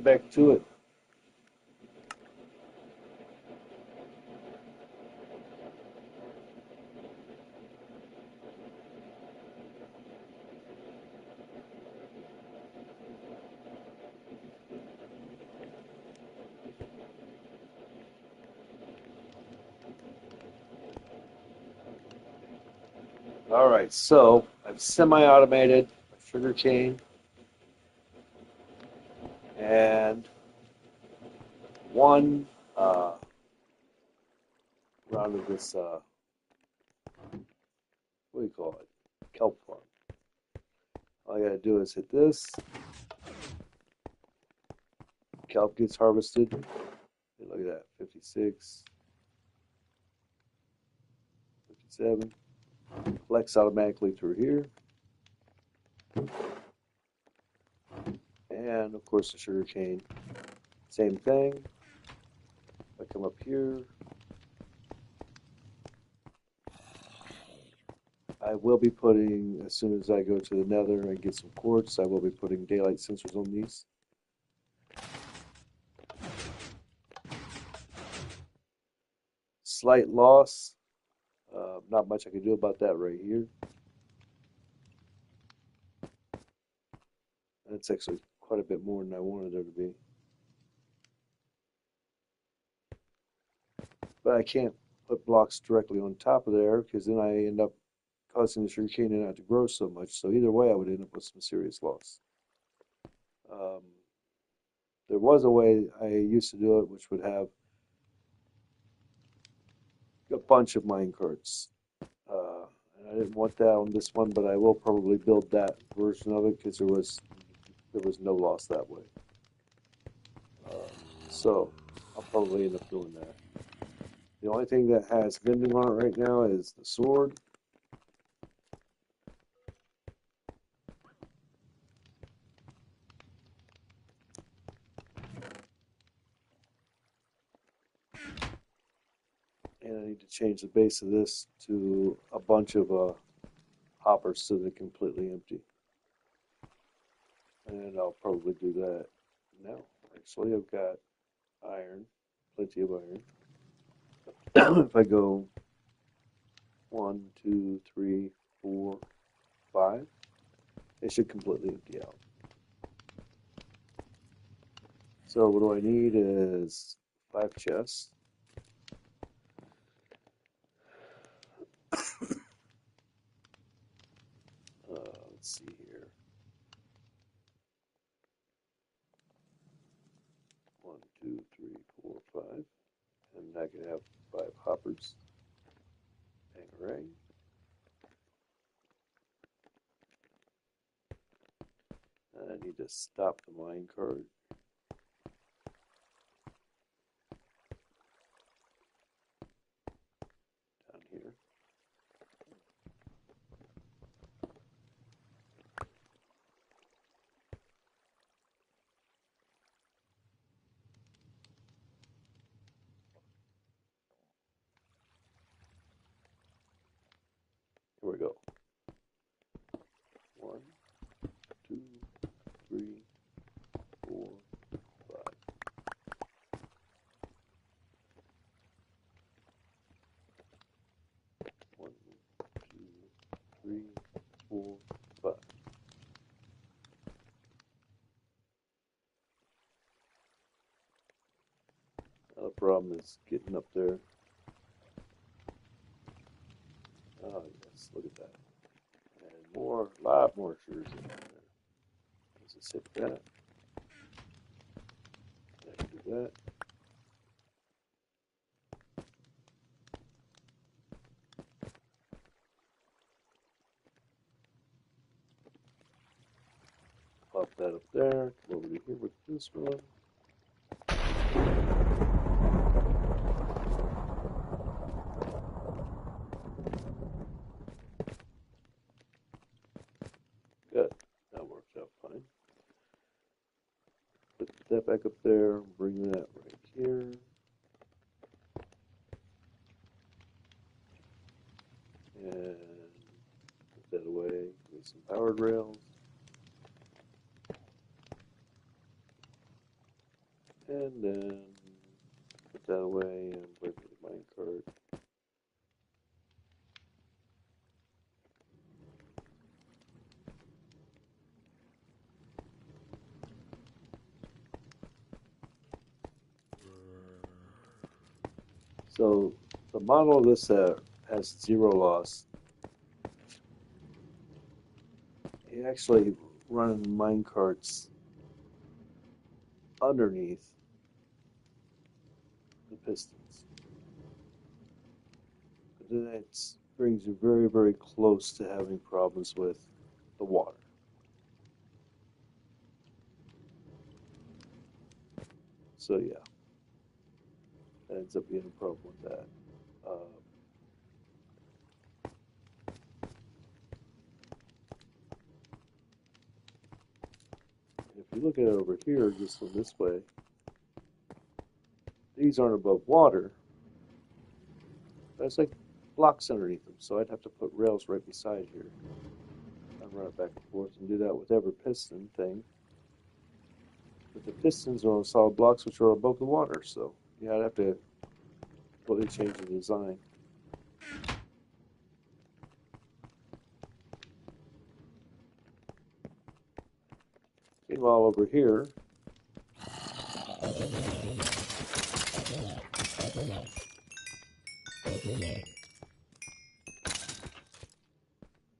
get back to it. All right, so I've semi-automated a sugar cane and one round of this, what do you call it? Kelp farm. All I gotta do is hit this. Kelp gets harvested. Hey, look at that, 56, 57. Collects automatically through here. And of course the sugar cane, same thing. I come up here. I will be putting, as soon as I go to the nether and get some quartz, I will be putting daylight sensors on these. Slight loss. Not much I can do about that right here. That's actually quite a bit more than I wanted there to be. But I can't put blocks directly on top of there because then I end up causing the sugarcane not to grow so much. So either way, I would end up with some serious loss. There was a way I used to do it, which would have a bunch of mine carts. And I didn't want that on this one, but I will probably build that version of it because there was no loss that way. So I'll probably end up doing that. The only thing that has vending on it right now is the sword. And I need to change the base of this to a bunch of hoppers so they're completely empty. And I'll probably do that now. Actually, I've got iron, plenty of iron. If I go 1, 2, 3, 4, 5, it should completely empty out. So what do I need is 5 chests. Let's see here. 1, 2, 3, 4, 5. And I can have 5 hoppers. Bang. I need to stop the mine cart. Down here. Here we go. 1, 2, 3, 4, 5. One, two, three, 4, 5. Now the problem is getting up there. Oh yes, look at that. And more, a lot more sugars in there. Let's just hit that. I can do that. Pop that up there. Come over to here with this one. Good. That worked out fine. Put that back up there. Bring that right here. And put that away with some powered rails. And then put that away and wait for the minecart. So the model of this has zero loss. You actually run minecarts underneath the pistons. But then it brings you very, very close to having problems with the water. So yeah, that ends up being a problem with that. If you look at it over here, just in this way, these aren't above water. There's like blocks underneath them, so I'd have to put rails right beside here and run it back and forth and do that with every piston thing. But the pistons are on solid blocks which are above the water, so yeah, I'd have to completely change the design. Meanwhile, over here,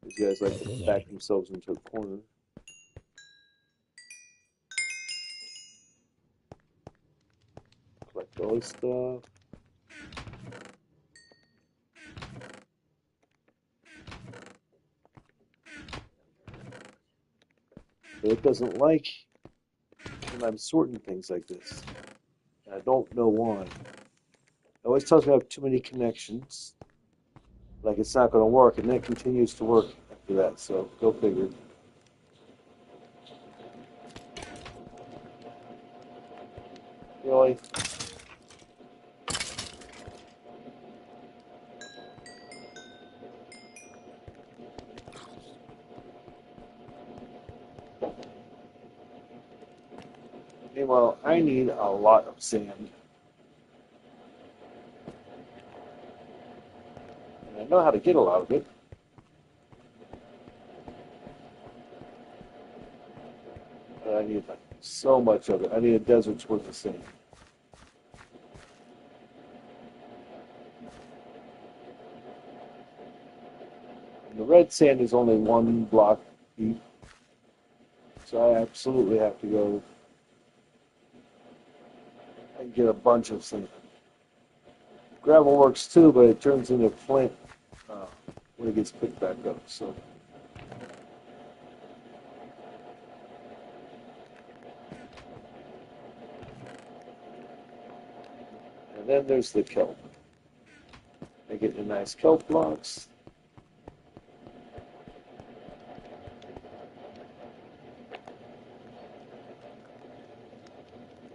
these guys like to back themselves into a corner. Collect all this stuff. But it doesn't like when I'm sorting things like this. And I don't know why. It always tells me I have too many connections. Like it's not going to work, and then it continues to work after that, so go figure. Really? Meanwhile, I need a lot of sand. And I know how to get a lot of it. But I need like so much of it. I need a desert's worth of sand. And the red sand is only one block deep. So I absolutely have to go and get a bunch of sand. Gravel works too, but it turns into flint when it gets picked back up. So and then there's the kelp. I get the nice kelp blocks.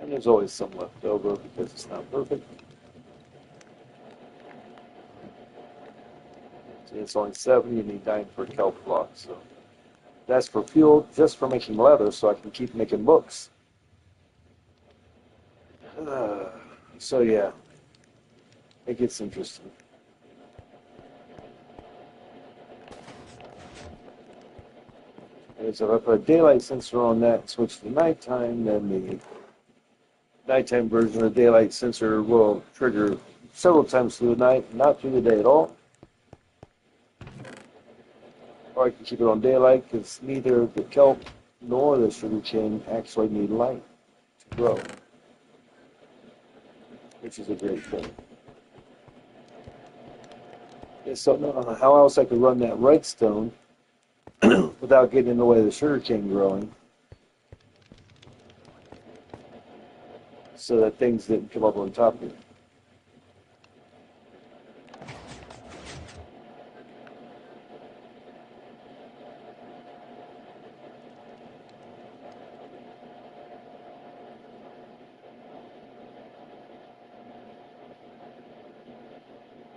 And there's always some left over because it's not perfect. See, it's only 7, you need 9 for a kelp block. So that's for fuel, just for making leather, so I can keep making books. So yeah, it gets interesting. And so if I put a daylight sensor on that and switch to nighttime, then the nighttime version of the daylight sensor will trigger several times through the night, not through the day at all. Or I can keep it on daylight because neither the kelp nor the sugarcane actually need light to grow, which is a great thing. And so now, how else I could run that redstone without getting in the way of the sugarcane growing so that things didn't come up on top of it.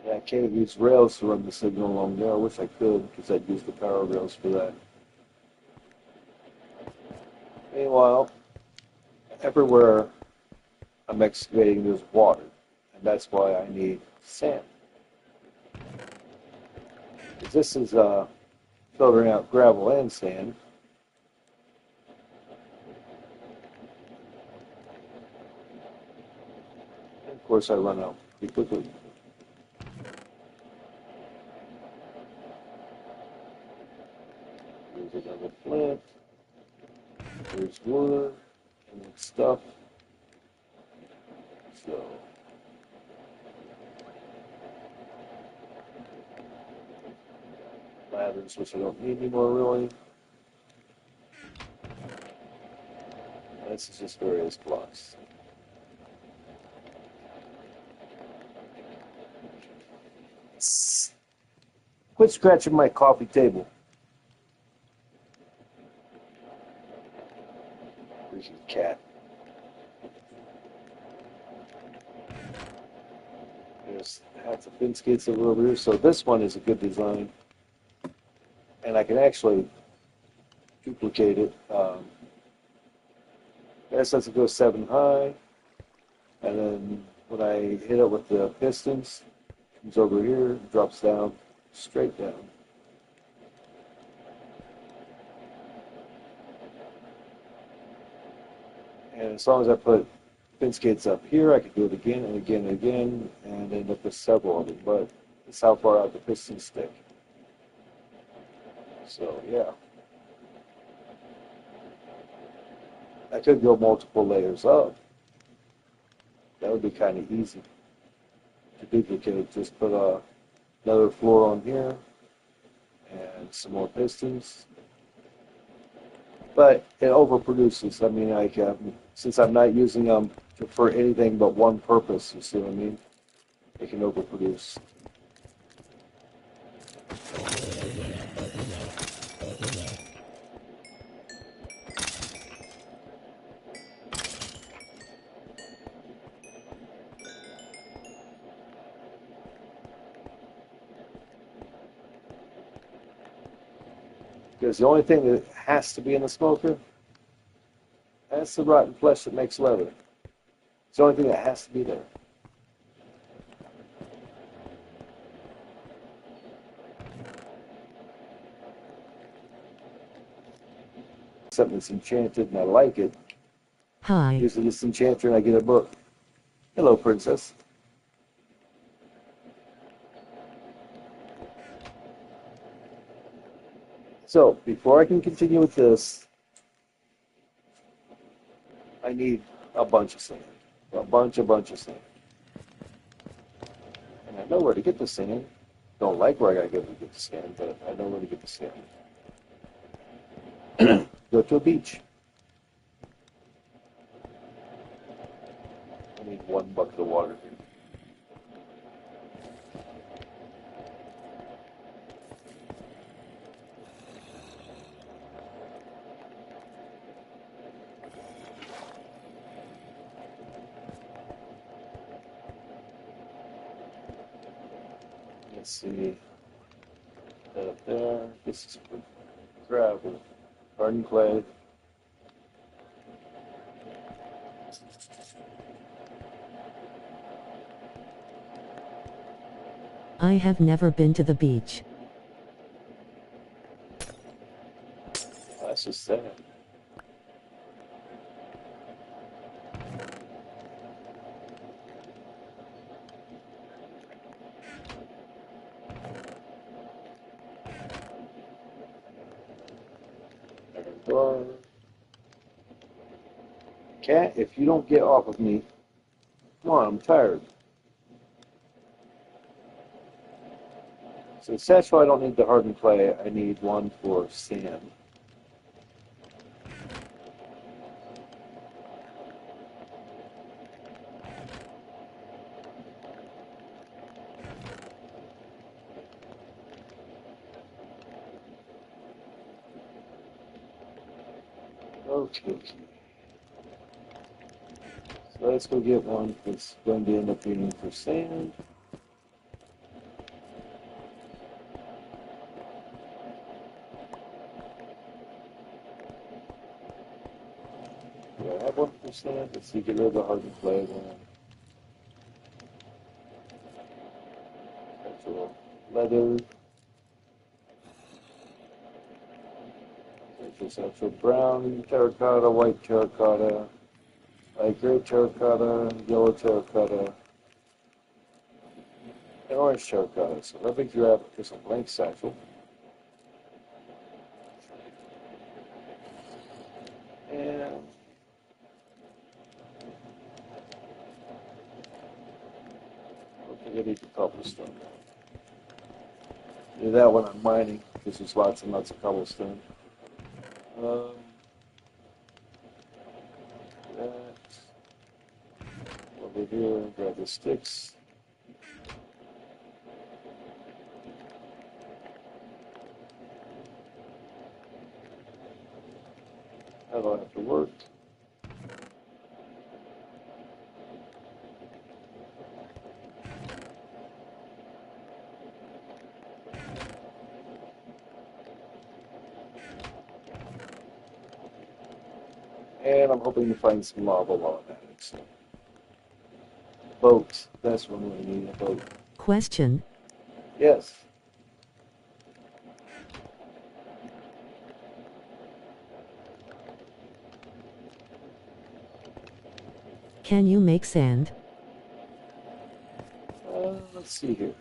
Yeah, I can't use rails to run the signal along there. I wish I could because I'd use the power rails for that. Meanwhile, everywhere I'm excavating, there's water. And that's why I need sand. 'Cause this is filtering out gravel and sand. And of course, I run out pretty quickly. There's another flint. There's wood and stuff. So, ladders, which I don't need anymore really. This is just various blocks. Quit scratching my coffee table. Freaking cat. There's hats of fin skates over here. So this one is a good design. And I can actually duplicate it. This lets it go 7 high. And then when I hit it with the pistons, it comes over here, drops down, straight down. And as long as I put fin skates up here, I could do it again and again and again and end up with several of them. But it's how far out the pistons stick. So, yeah. I could go multiple layers up. That would be kind of easy to duplicate. Just put another floor on here and some more pistons. But it overproduces. I mean, like, since I'm not using them for anything but one purpose, you see what I mean? It can overproduce. Because the only thing that has to be in the smoker, that's the rotten flesh that makes leather. It's the only thing that has to be there. Something that's enchanted and I like it. Hi. Use the disenchanter and I get a book. Hello, princess. So, before I can continue with this, I need a bunch of sand. A bunch of sand. And I know where to get the sand. Don't like where I gotta go to get the sand, but I know where to get the sand. Go to a beach. I need 1 bucket of water here. Let's see. That up there. This is for gravel. Garden clay. I have never been to the beach. That's just sand. Cat, if you don't get off of me, come on, I'm tired. So that's why I don't need the hardened clay. I need one for sand. Okay. So let's go get one that's going to end up being for sand. Do I have one for sand. Let's see, get rid of the hardened clay then. Actual leather. There's actual brown terracotta, white terracotta, light gray terracotta, yellow terracotta, and orange terracotta. So that brings you up to some blank satchel. And I don't think I need the cobblestone. Do that when I'm mining, because there's lots and lots of cobblestone. That over here, grab the sticks. I don't have to work. And I'm hoping to find some lava while I'm at it. So. Boat. That's when we need a boat. Question. Yes. Can you make sand? Let's see here.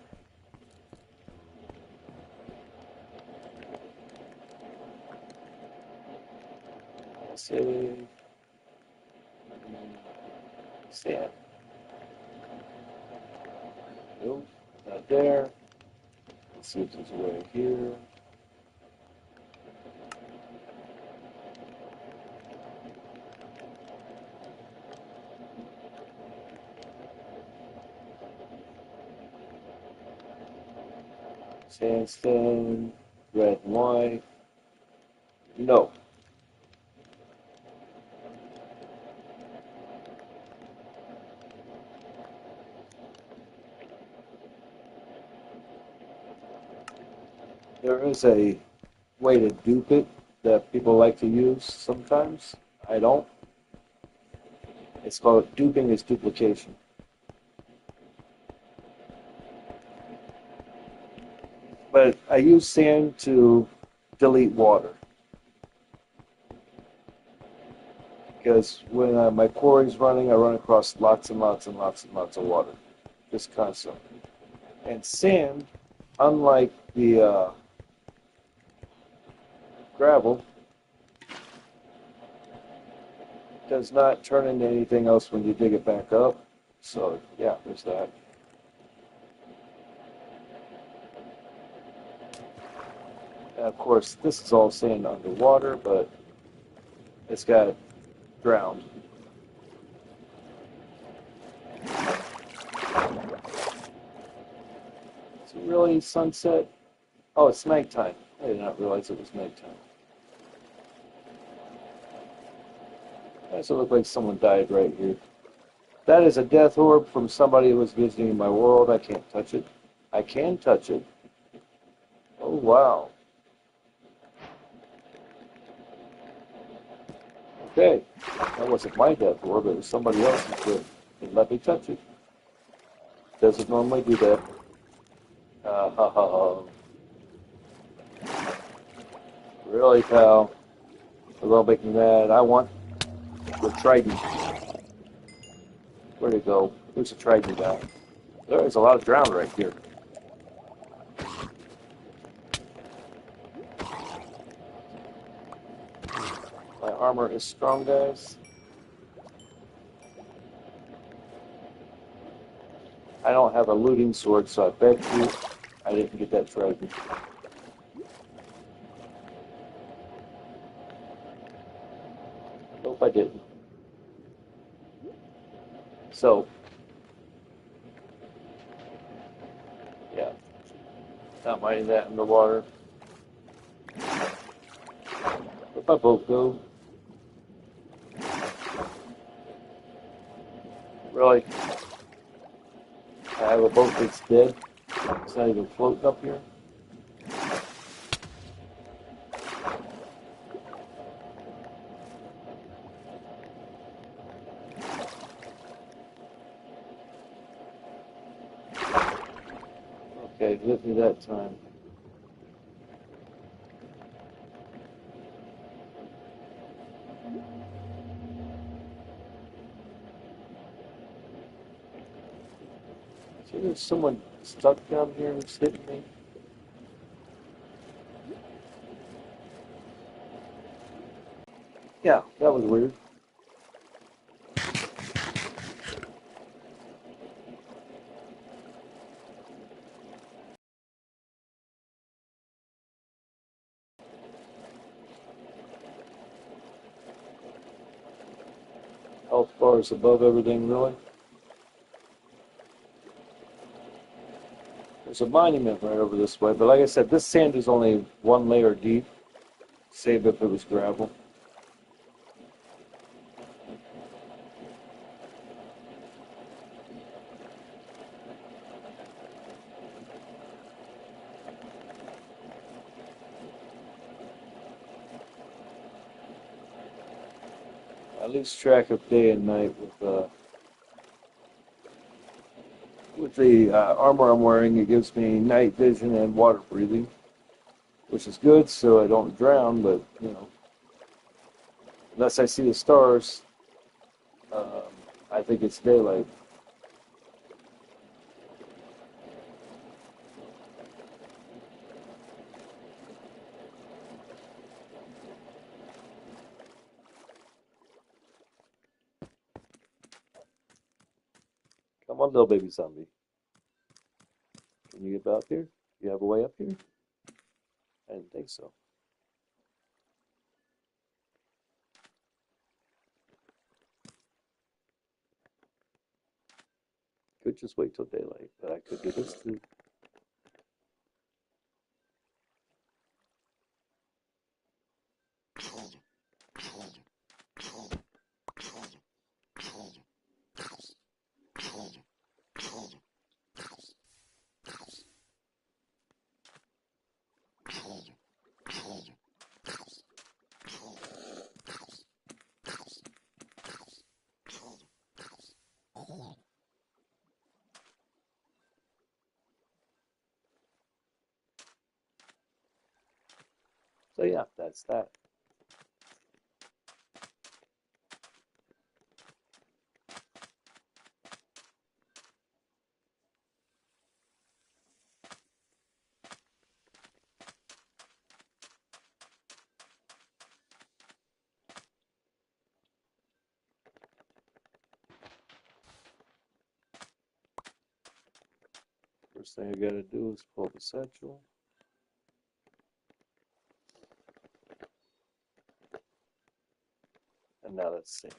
Say sand. Nope, not there. Let's see if there's a way here. Sandstone, red and white. No. There is a way to dupe it that people like to use sometimes. I don't. It's called duping is duplication. But I use sand to delete water. Because when my quarry's running, I run across lots and lots and lots and lots of water. Just constantly. And sand, unlike the gravel, does not turn into anything else when you dig it back up. So, yeah, there's that. And of course, this is all sand underwater, but it's got drowned. Is it really sunset? Oh, it's nighttime. I did not realize it was nighttime. Does it look like someone died right here? That is a death orb from somebody who was visiting my world. I can't touch it. I can touch it. Oh, wow. Okay. That wasn't my death orb. It was somebody else's that didn't let me touch it. Doesn't normally do that. Ha ha ha. Really, pal? You're gonna make me mad. I want the trident. Where'd it go? Who's the trident guy? There's a lot of drowned right here. My armor is strong, guys. I don't have a looting sword, so I bet you I didn't get that trident. Nope, I didn't. So, yeah, not mining that in the water. Where'd my boat go? Really? I have a boat that's dead. It's not even floating up here. Okay, hit me that time. See, there's someone stuck down here who's hitting me. Yeah, that was weird. Health bar is above everything, really. There's a monument right over this way, but like I said, this sand is only one layer deep, save if it was gravel. I lose track of day and night with the armor I'm wearing. It gives me night vision and water breathing, which is good so I don't drown, but, unless I see the stars, um, I think it's daylight. Come on, little baby zombie. Can you get up here? You have a way up here? I didn't think so. Could just wait till daylight, but I could do this too. So yeah, that's that. First thing I gotta do is pull the satchel. And now that's sand.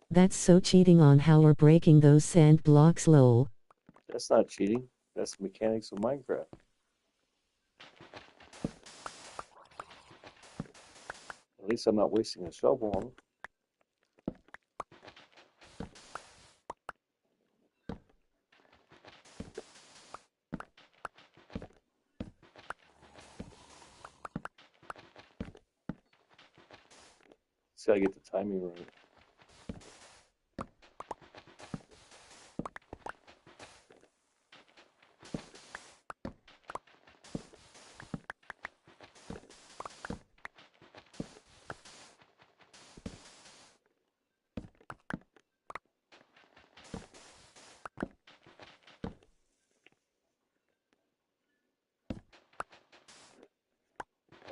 That's so cheating on how we're breaking those sand blocks, lol. That's not cheating. That's the mechanics of Minecraft. At least I'm not wasting a shovel on them. Just gotta get the timing right.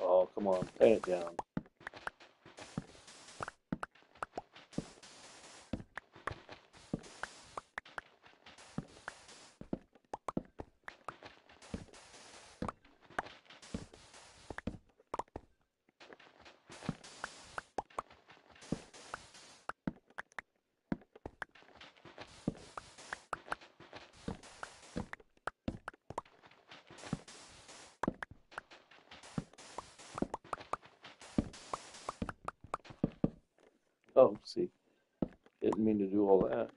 Oh, come on, pen it down. Oh, see, didn't mean to do all that.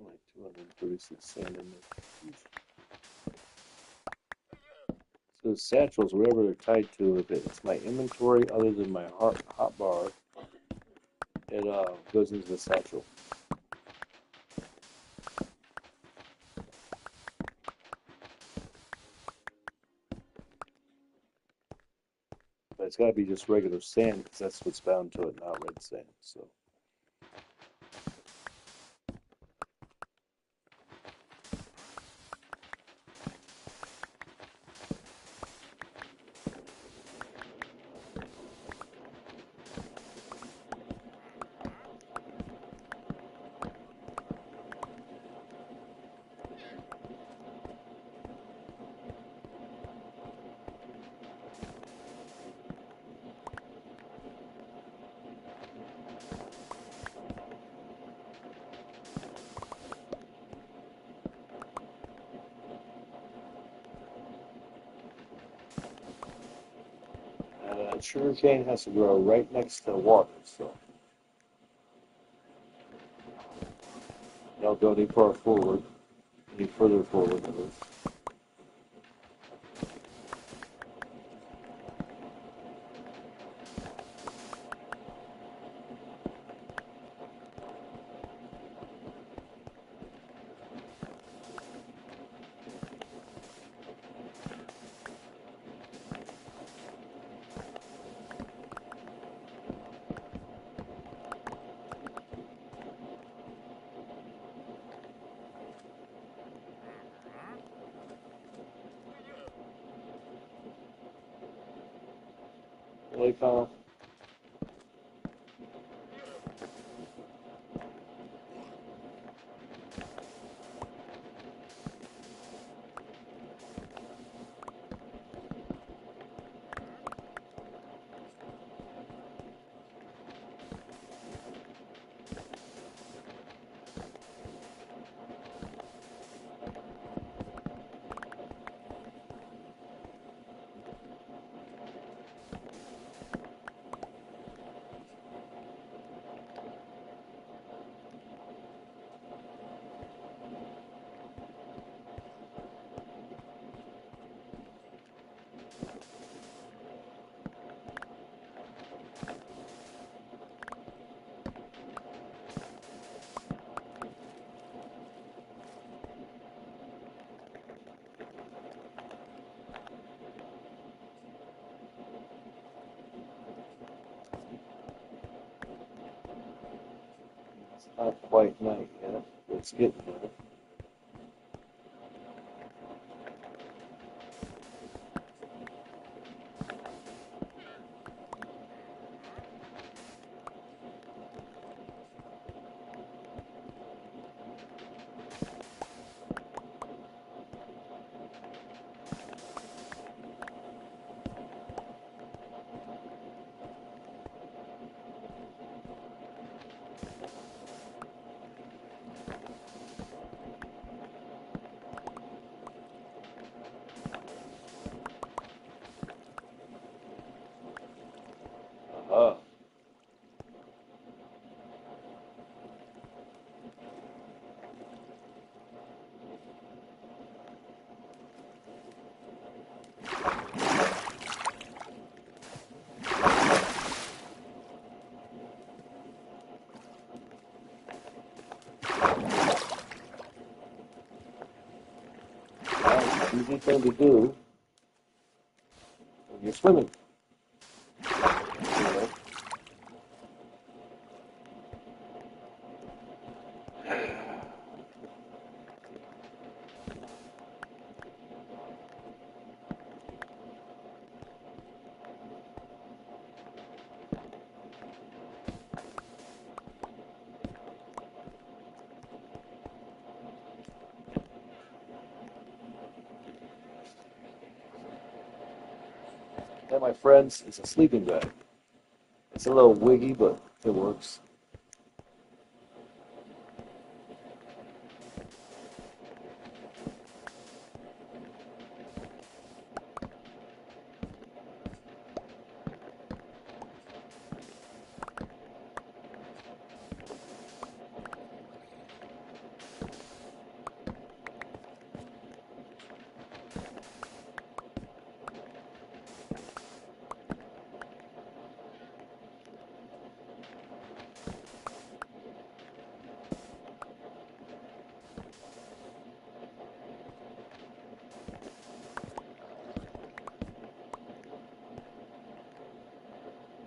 Only 236 sand in there. So the satchels, wherever they're tied to, if it's my inventory other than my hot bar, it goes into the satchel. But it's got to be just regular sand because that's what's bound to it, not red sand. So. Sugar cane has to grow right next to the water, so don't go any far forward, any further forward than this. Really, Kyle? Not quite night yet, but it's getting there. Uh, Easy thing to do when you're swimming. You know? And my friends, it's a sleeping bag. It's a little wiggy, but it works.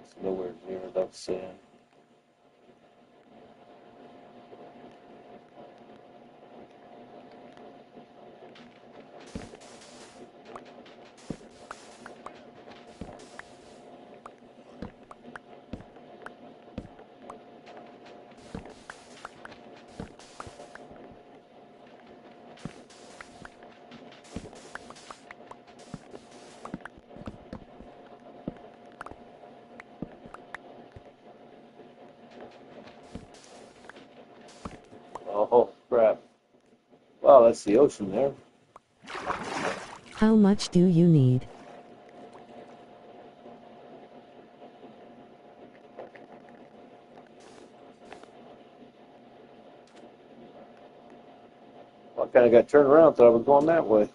It's nowhere near enough sand. Oh, crap. Wow, that's the ocean there. How much do you need? I kind of got turned around, thought I was going that way.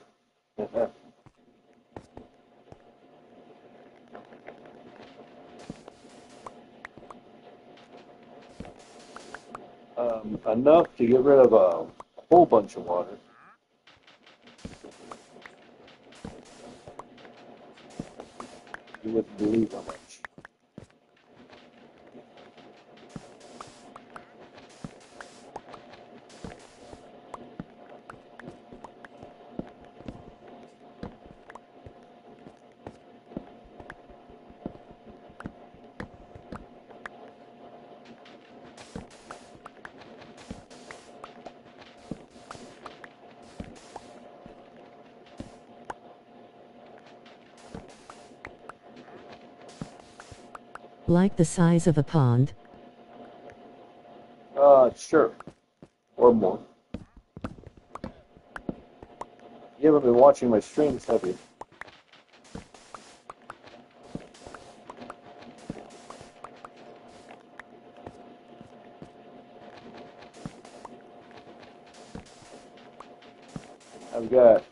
Enough to get rid of a whole bunch of water. You wouldn't believe how much. Like the size of a pond? Sure. Or more. You haven't been watching my streams, have you? I've got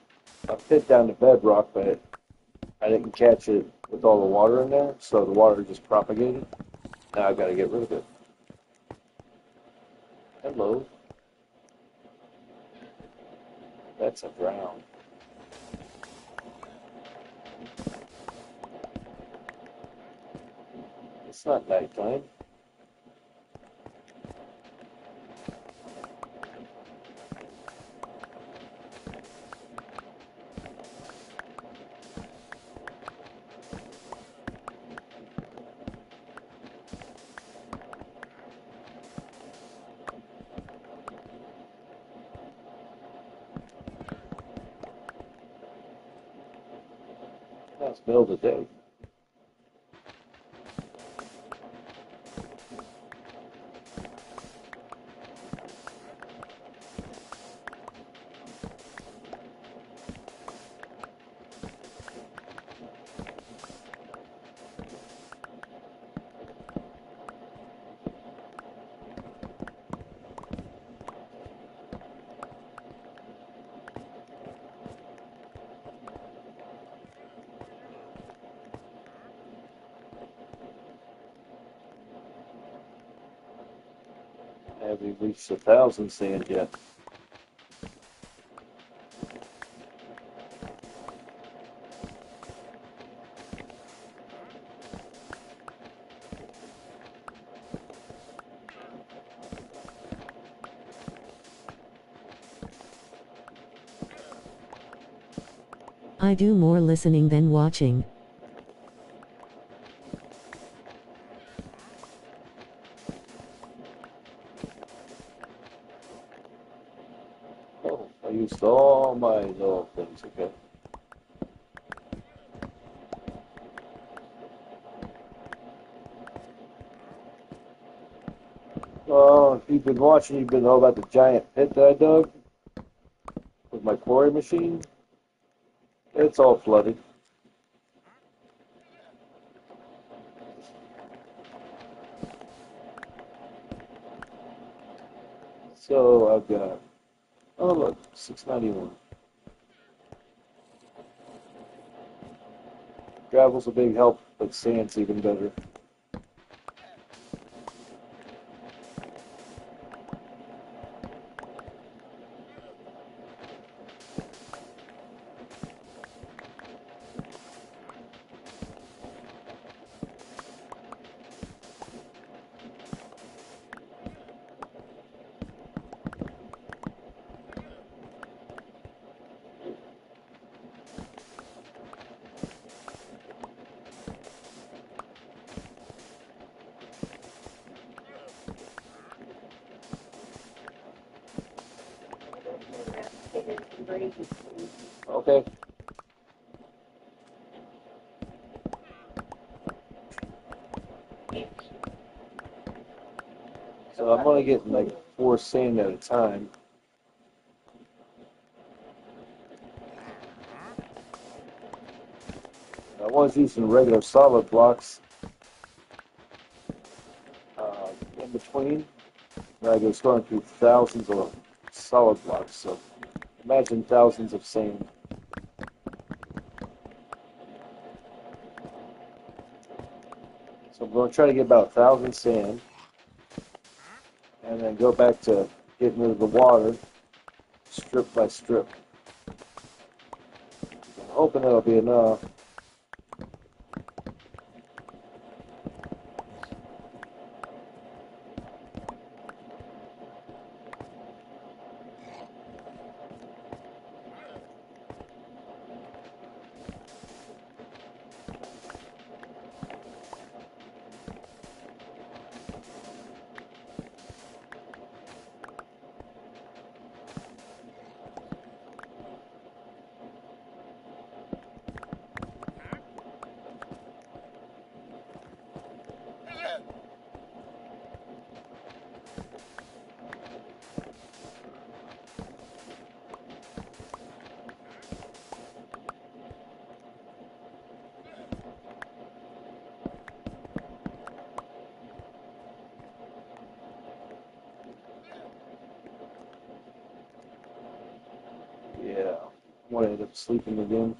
a pit down to bedrock, but I didn't catch it with all the water in there, so the water just propagated. Now I've got to get rid of it. Hello. That's a drown. It's not nighttime. it's middle of the day. Haven't reached 1,000 sand yet. I do more listening than watching. Oh, I used all my little things, okay. Well, if you've been watching, you've been know about the giant pit that I dug with my quarry machine. It's all flooded. So I've got, oh look, 691. Gravel's a big help, but sand's even better. Okay. So I'm only getting like 4 sand at a time. I was using regular solid blocks in between. I was going through thousands of solid blocks, so imagine thousands of sand. So I'm going to try to get about 1,000 sand, and then go back to getting rid of the water, strip by strip. I'm hoping that'll be enough. Yeah, I'm going to end up sleeping again.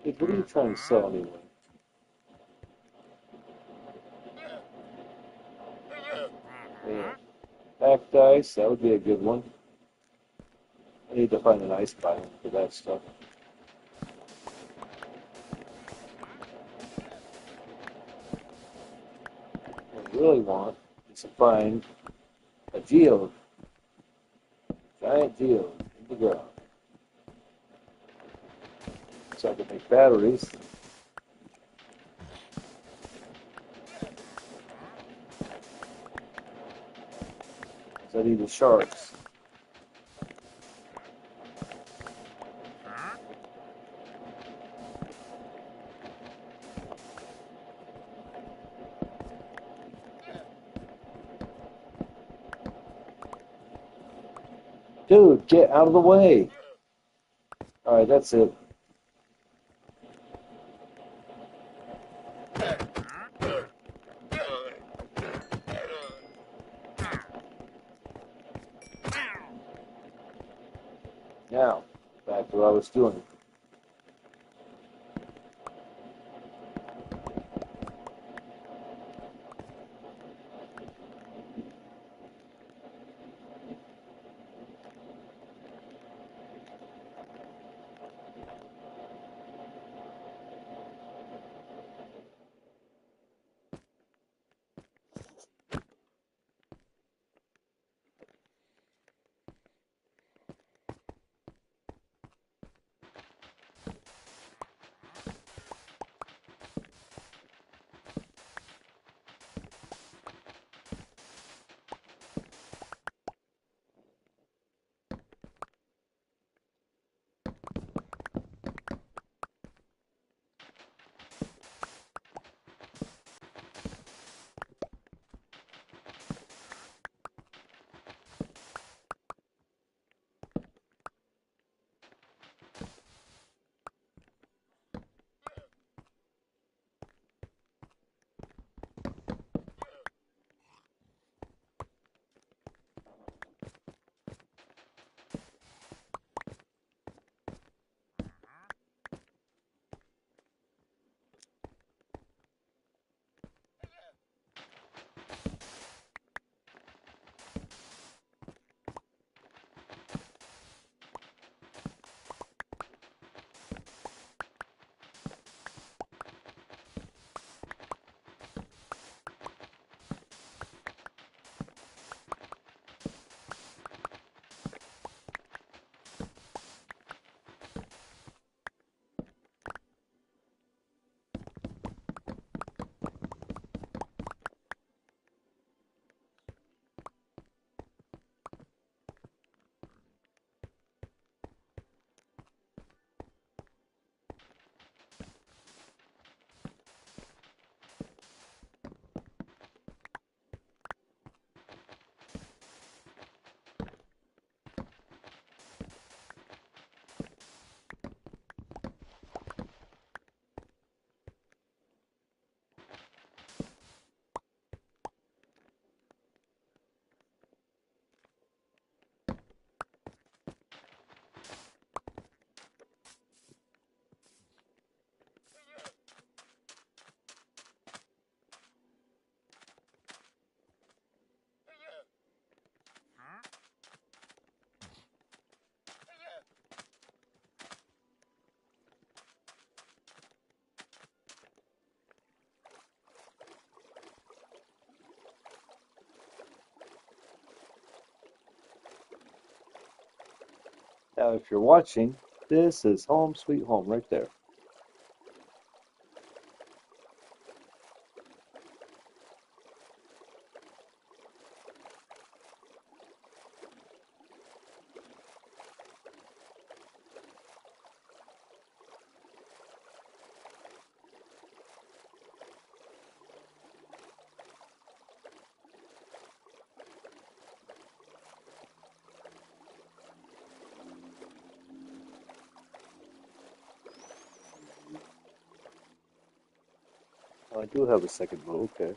Hey, what are you trying to sell anyway? Yeah. Packed ice, that would be a good one. I need to find an ice biome for that stuff. What I really want is to find a geode, giant geode in the ground. So I can make batteries Study the sharks. Dude, get out of the way. Alright, that's it. Now, back to what I was doing. Now, if you're watching, this is home sweet home right there. Oh, I do have a second mode, okay.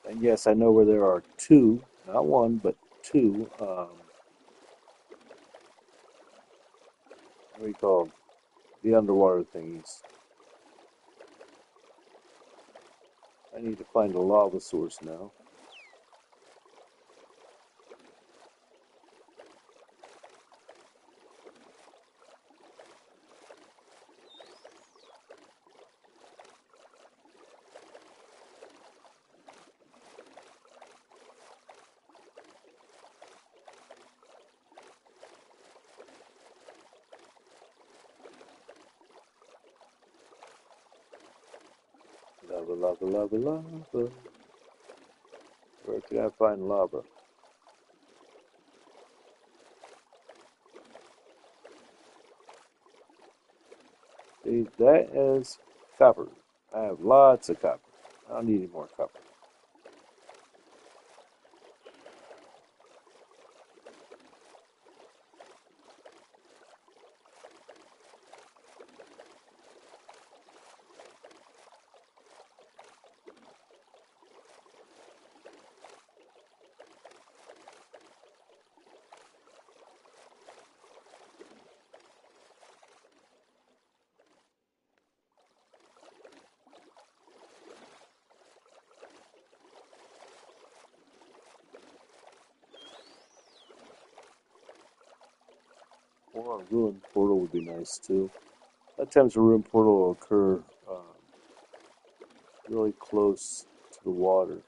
And yes, I know where there are two, not one, but two, what do you call them? The underwater thingies. I need to find a lava source now. Lava, lava, lava, lava. Where can I find lava? See, that is copper. I have lots of copper. I don't need any more copper. Or a ruined portal would be nice too. A lot of times a ruined portal will occur really close to the water.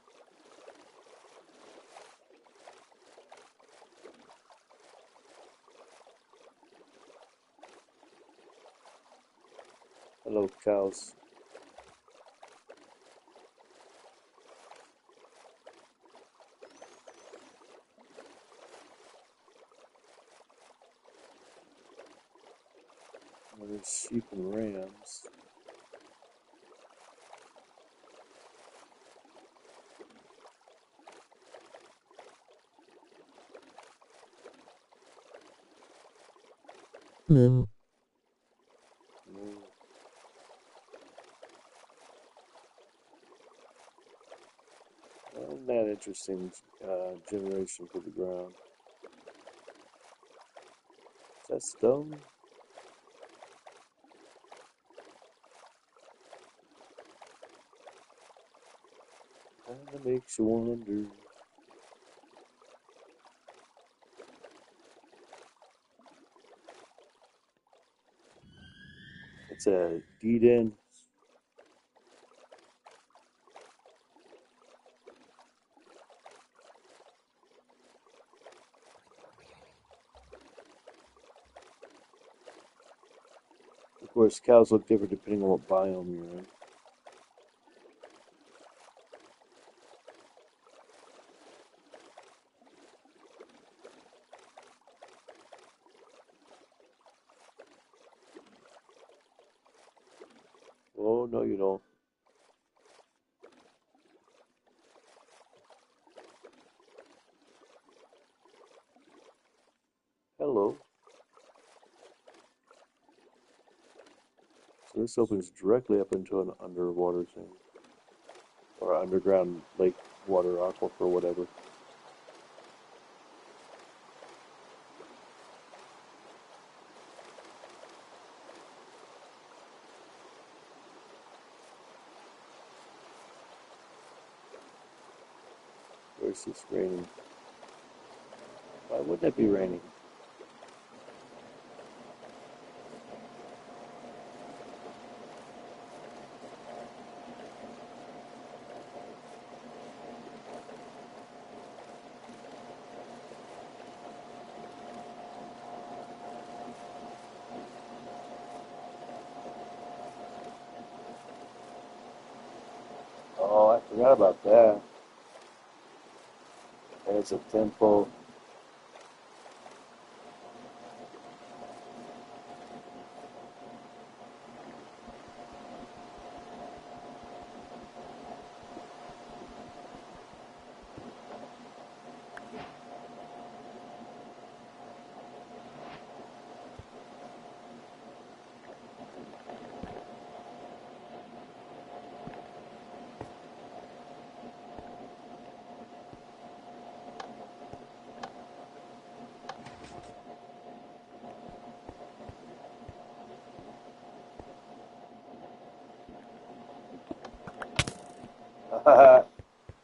Hello, cows. There's sheep and rams. Moo. Mm, Isn't that interesting generation for the ground? Is that stone? Kinda makes you wonder. It's a deed in. Of course, cows look different depending on what biome you're in. Oh, no, you don't. Hello. So this opens directly up into an underwater thing. Or underground lake water aquifer, whatever. Where's this raining? Why wouldn't it be raining? Oh, I forgot about that. There's a temple.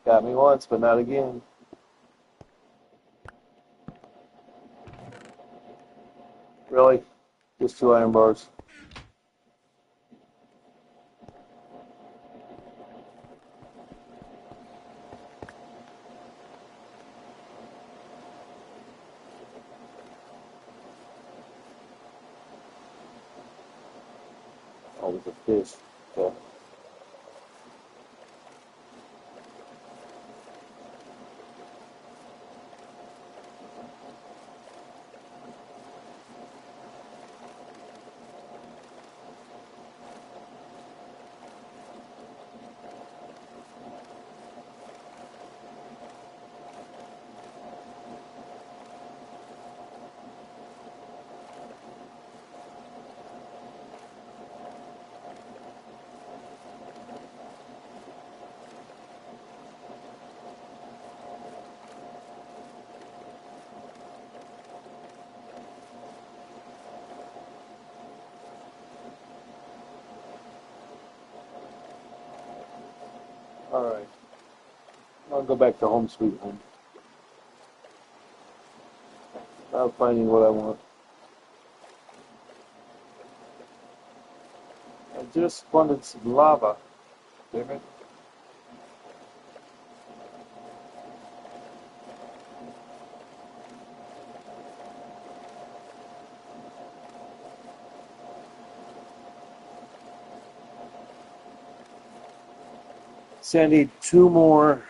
Got me once, but not again. Really? Just 2 iron bars. Oh, with a fish. Okay. Alright, I'll go back to home sweet home. Not finding what I want. I just wanted some lava. Damn it. See, I need 2 more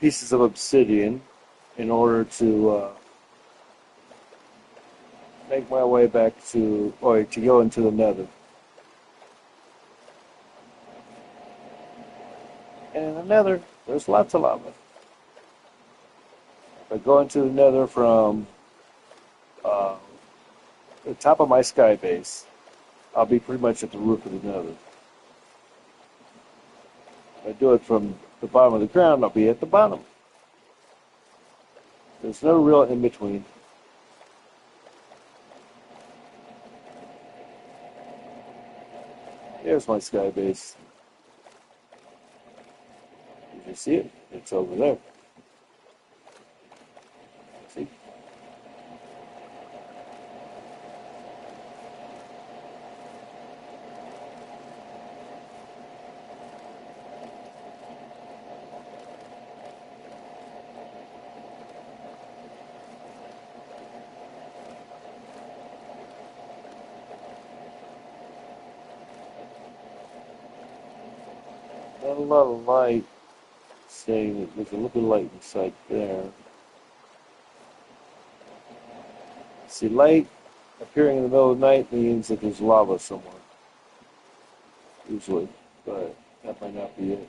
pieces of obsidian in order to make my way back to, or to go into the nether. And in the nether, there's lots of lava. If I go into the nether from uh, the top of my sky base, I'll be pretty much at the roof of the nether. If I do it from the bottom of the ground, I'll be at the bottom. There's no real in between. There's my sky base. Did you see it? It's over there. See? Not a lot of light saying that there's a little bit of light inside there. See, light appearing in the middle of the night means that there's lava somewhere. Usually, but that might not be it.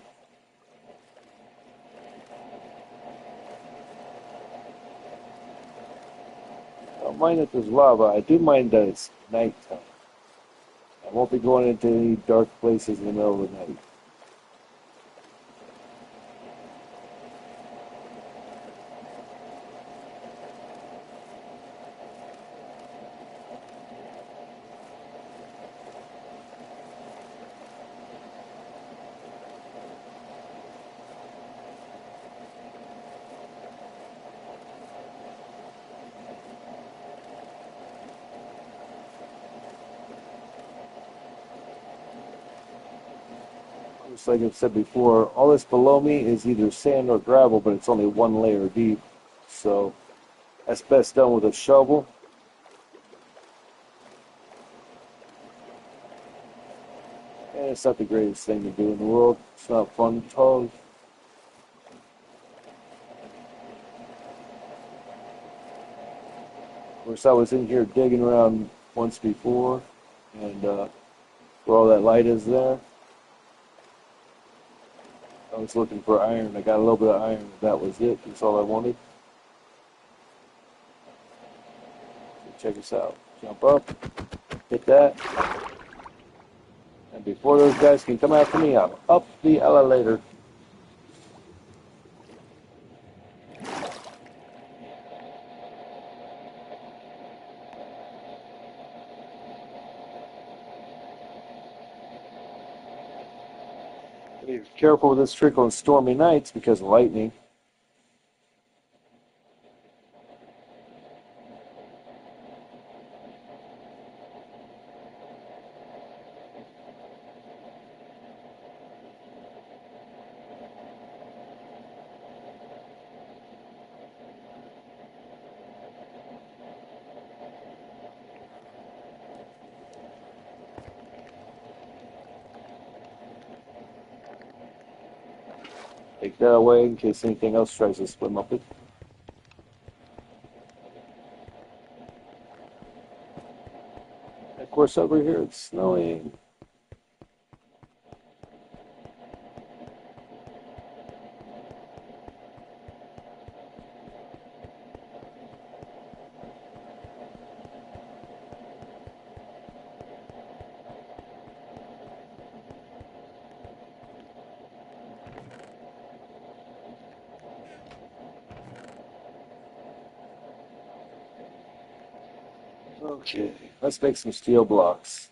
I don't mind that there's lava. I do mind that it's nighttime. I won't be going into any dark places in the middle of the night. Just like I've said before, all this below me is either sand or gravel, but it's only 1 layer deep. So that's best done with a shovel. And it's not the greatest thing to do in the world. It's not fun at all. Of course, I was in here digging around once before, and where all that light is there, I was looking for iron. I got a little bit of iron. That was it. That's all I wanted. So check us out. Jump up, hit that, and before those guys can come after me, I'm up the elevator. Be careful with this trick on stormy nights because of lightning. Take that away in case anything else tries to swim up it. Of course, over here it's snowing. Okay, let's make some steel blocks.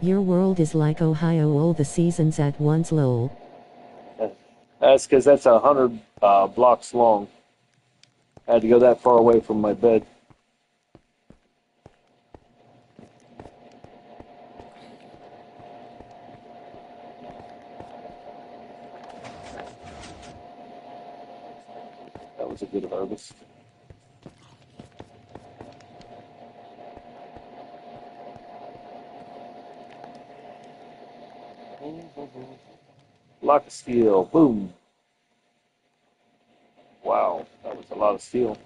Your world is like Ohio, all the seasons at once, lol. That's because that's 100 blocks long. I had to go that far away from my bed. That was a good harvest. Block of steel. Boom. Wow, that was a lot of steel.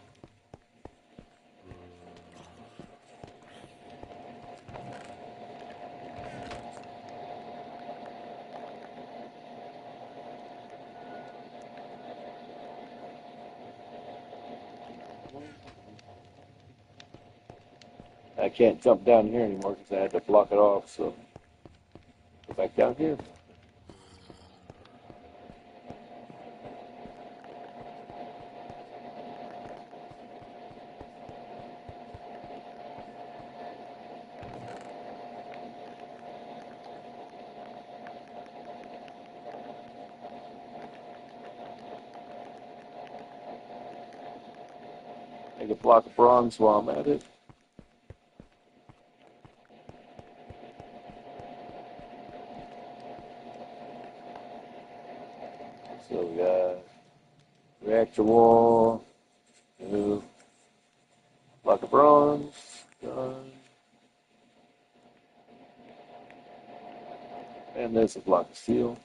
I can't jump down here anymore because I had to block it off. So go back down here. Make a block of bronze while I'm at it. So we got reactor wall, new block of bronze, done. And there's a block of steel.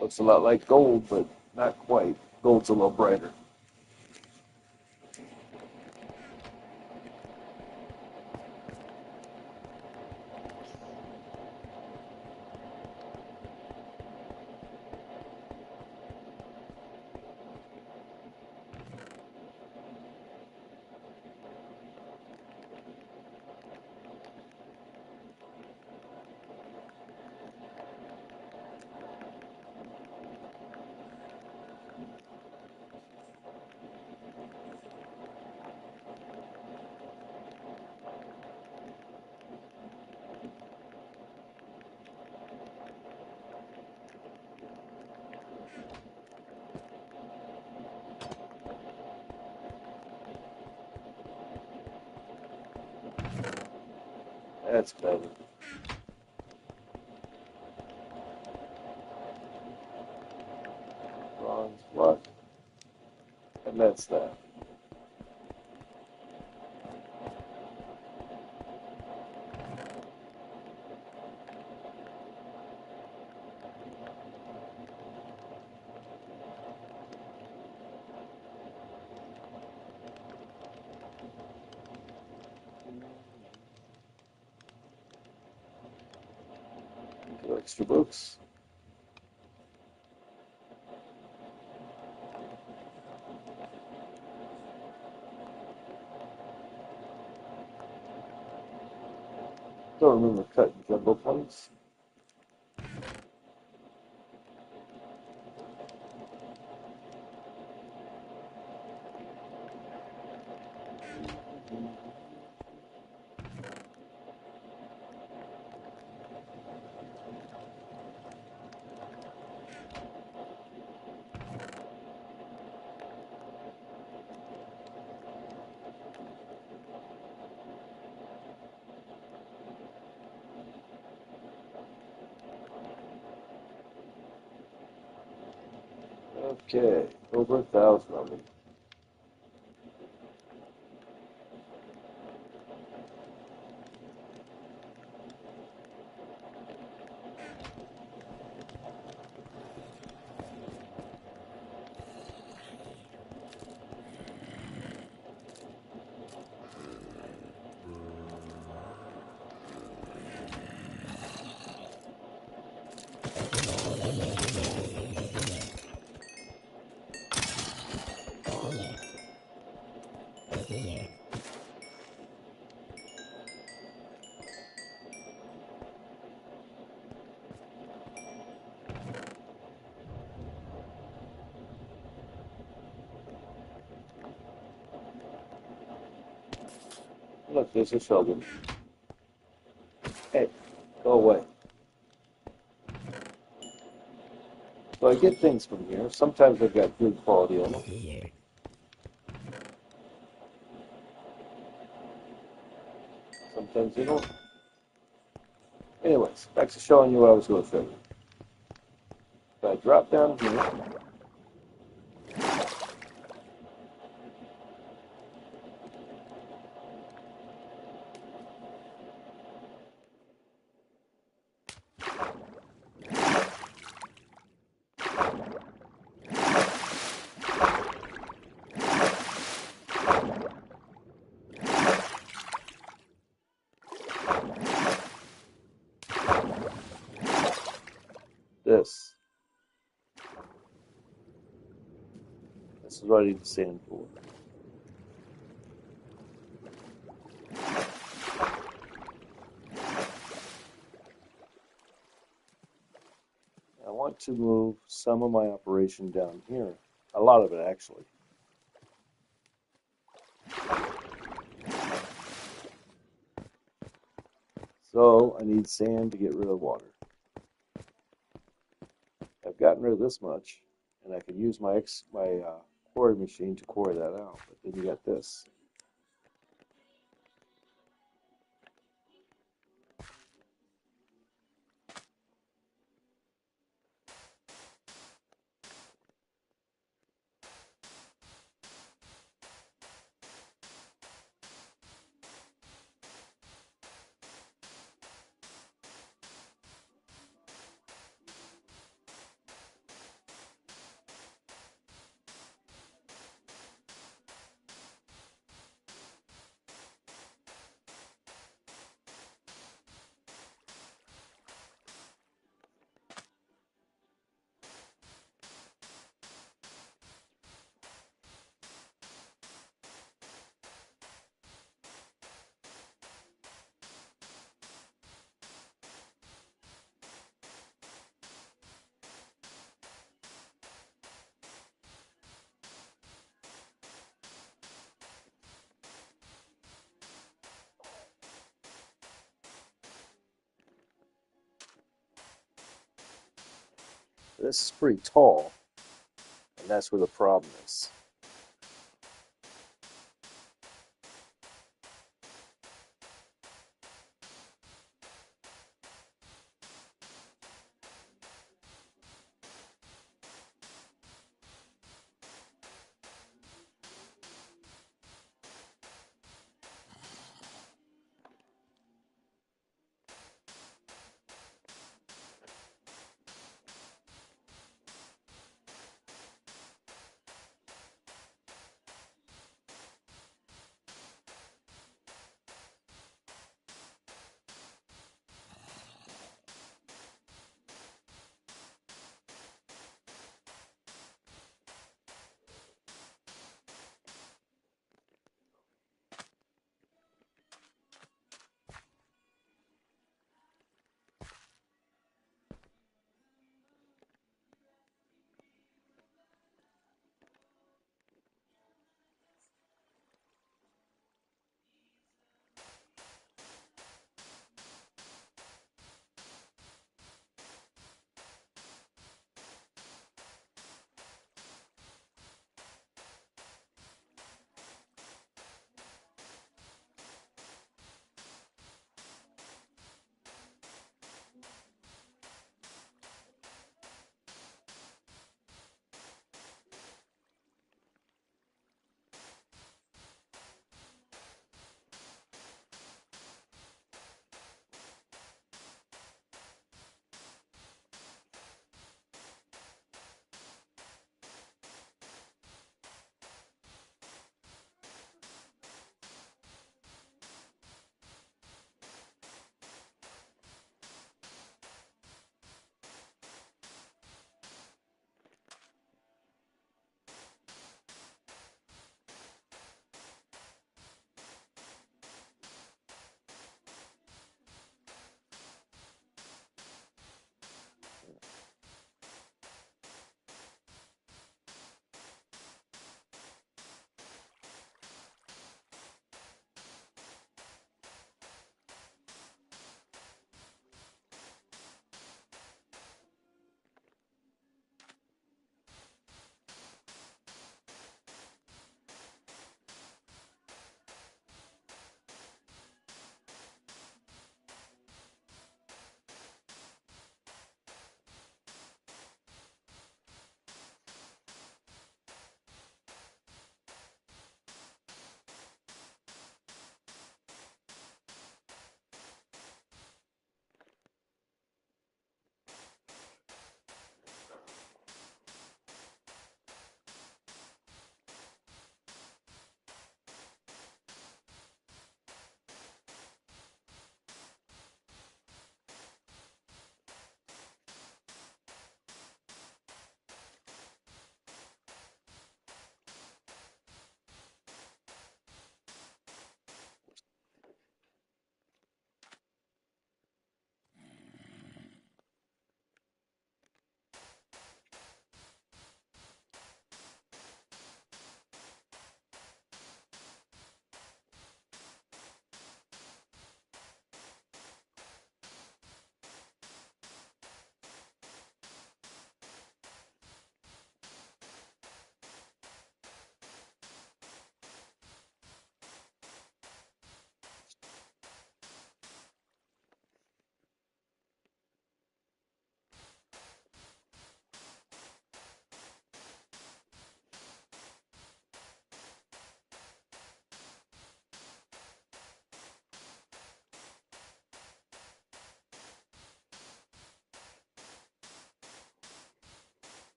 Looks a lot like gold, but not quite. Gold's a little brighter. That's better. Bronze block. And that's that. Two extra books. Don't remember cutting jumbo plates. Okay, over 1,000 of them. Look, there's a shovel. Hey, go away. So I get things from here. Sometimes I've got good quality on them. Sometimes they don't. Anyways, back to showing you what I was going to show you. If I drop down here, this. This is what I need the sand for. I want to move some of my operation down here. A lot of it, actually. So I need sand to get rid of water. I've gotten rid of this much, and I can use my quarry machine to quarry that out. But then you got this. This is pretty tall, and that's where the problem is.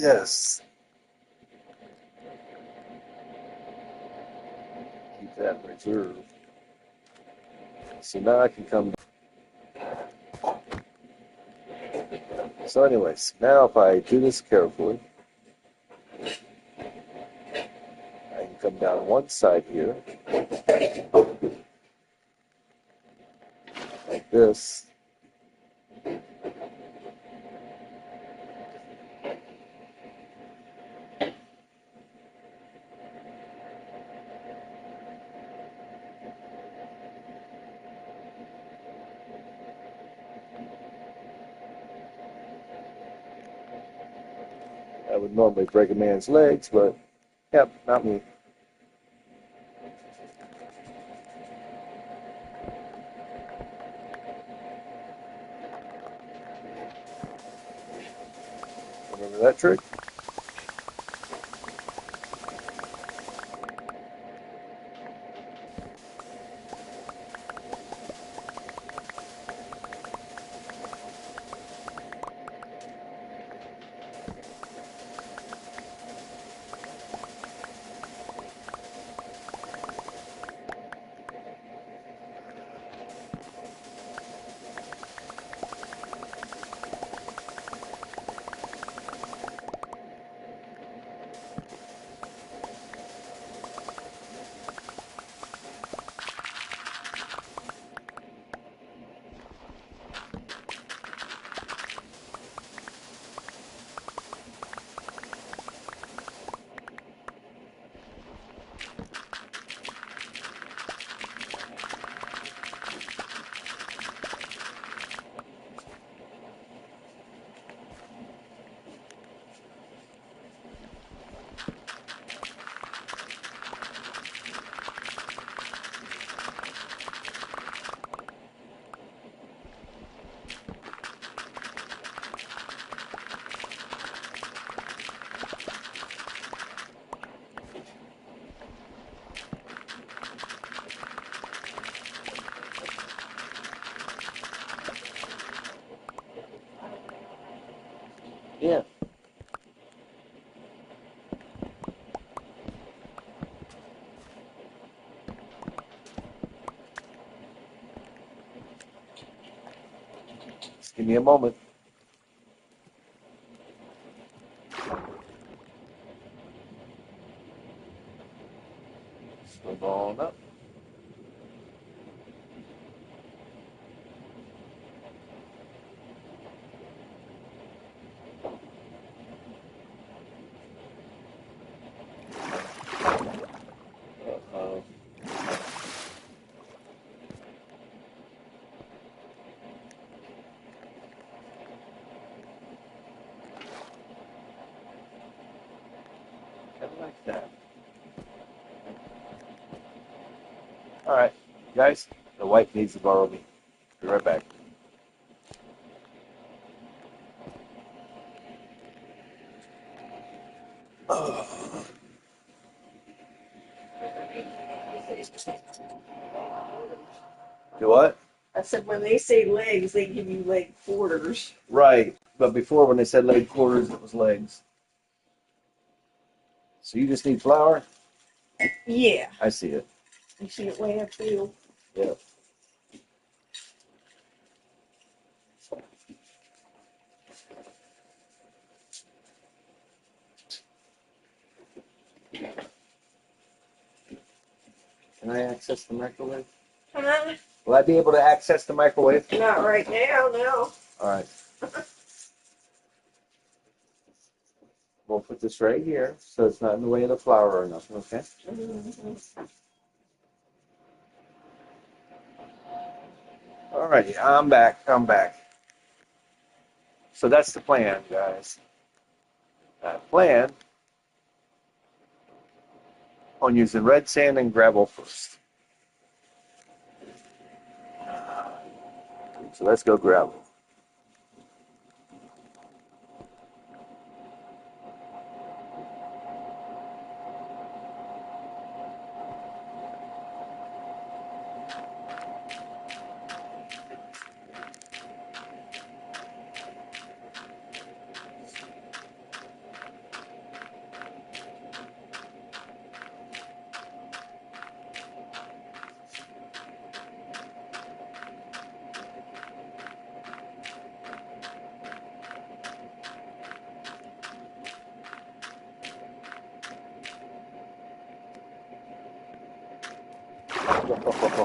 Yes. Keep that in reserve. So now I can come. So anyways, now if I do this carefully, I can come down one side here, like this. I would normally break a man's legs, but yep, not me. Remember that trick? Yeah. Just give me a moment. Swim on up. Uh-oh. Kind of like that. All right, guys, the wife needs to borrow me. Be right back. Do what? I said when they say legs, they give you leg quarters. Right, but before when they said leg quarters, it was legs. So you just need flour? Yeah. I see it. You see it way up there. Yeah. Can I access the microwave? Huh? Will I be able to access the microwave? Not right now, no. All right. We'll put this right here so it's not in the way of the flour or nothing, okay? Mm-hmm. All righty, I'm back. I'm back. So that's the plan, guys. Plan on using red sand and gravel first. So let's go gravel.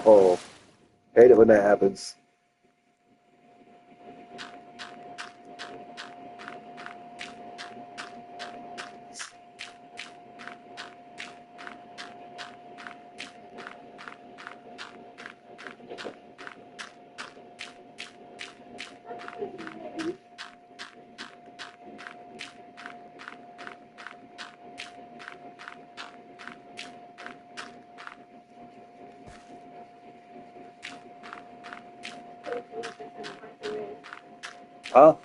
Oh, hate it when that happens. Huh?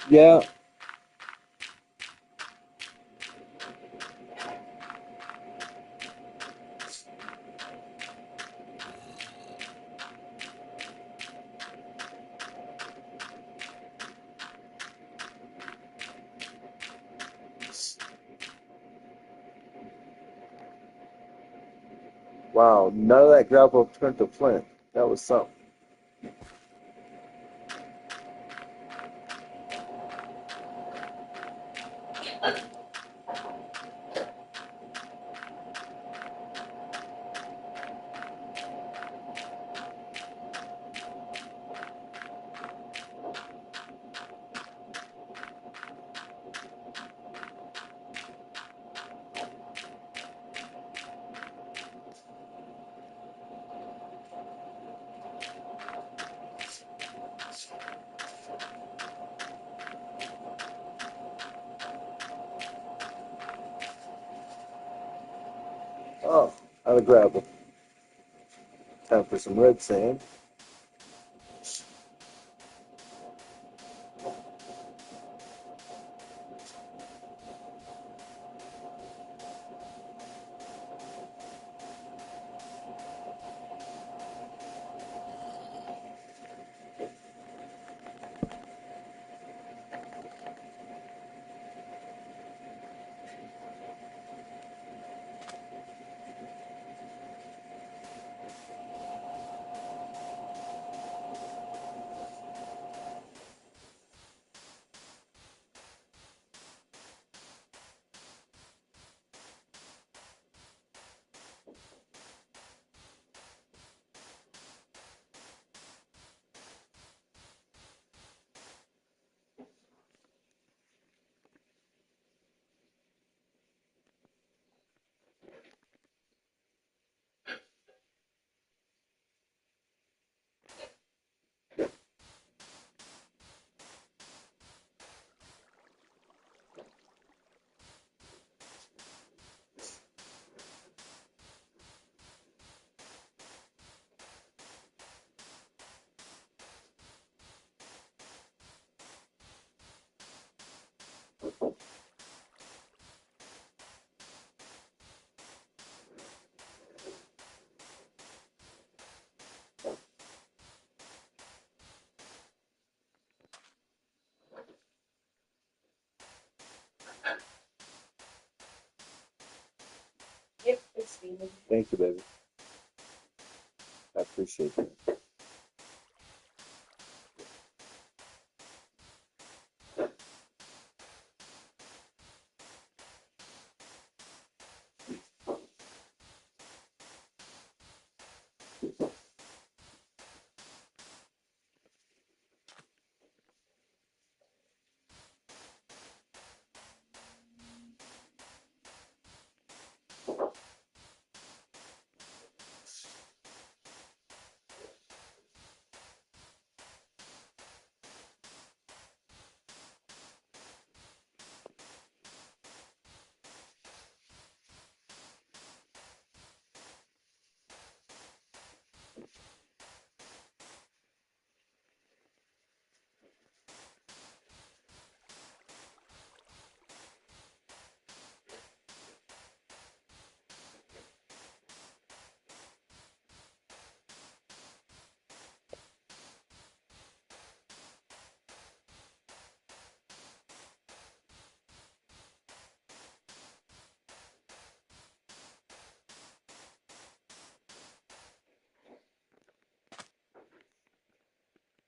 Yeah. Wow, none of that gravel turned to flint. That was something. Oh, out of gravel. Time for some red sand. Yep, it's steaming. Thank you, baby. I appreciate that.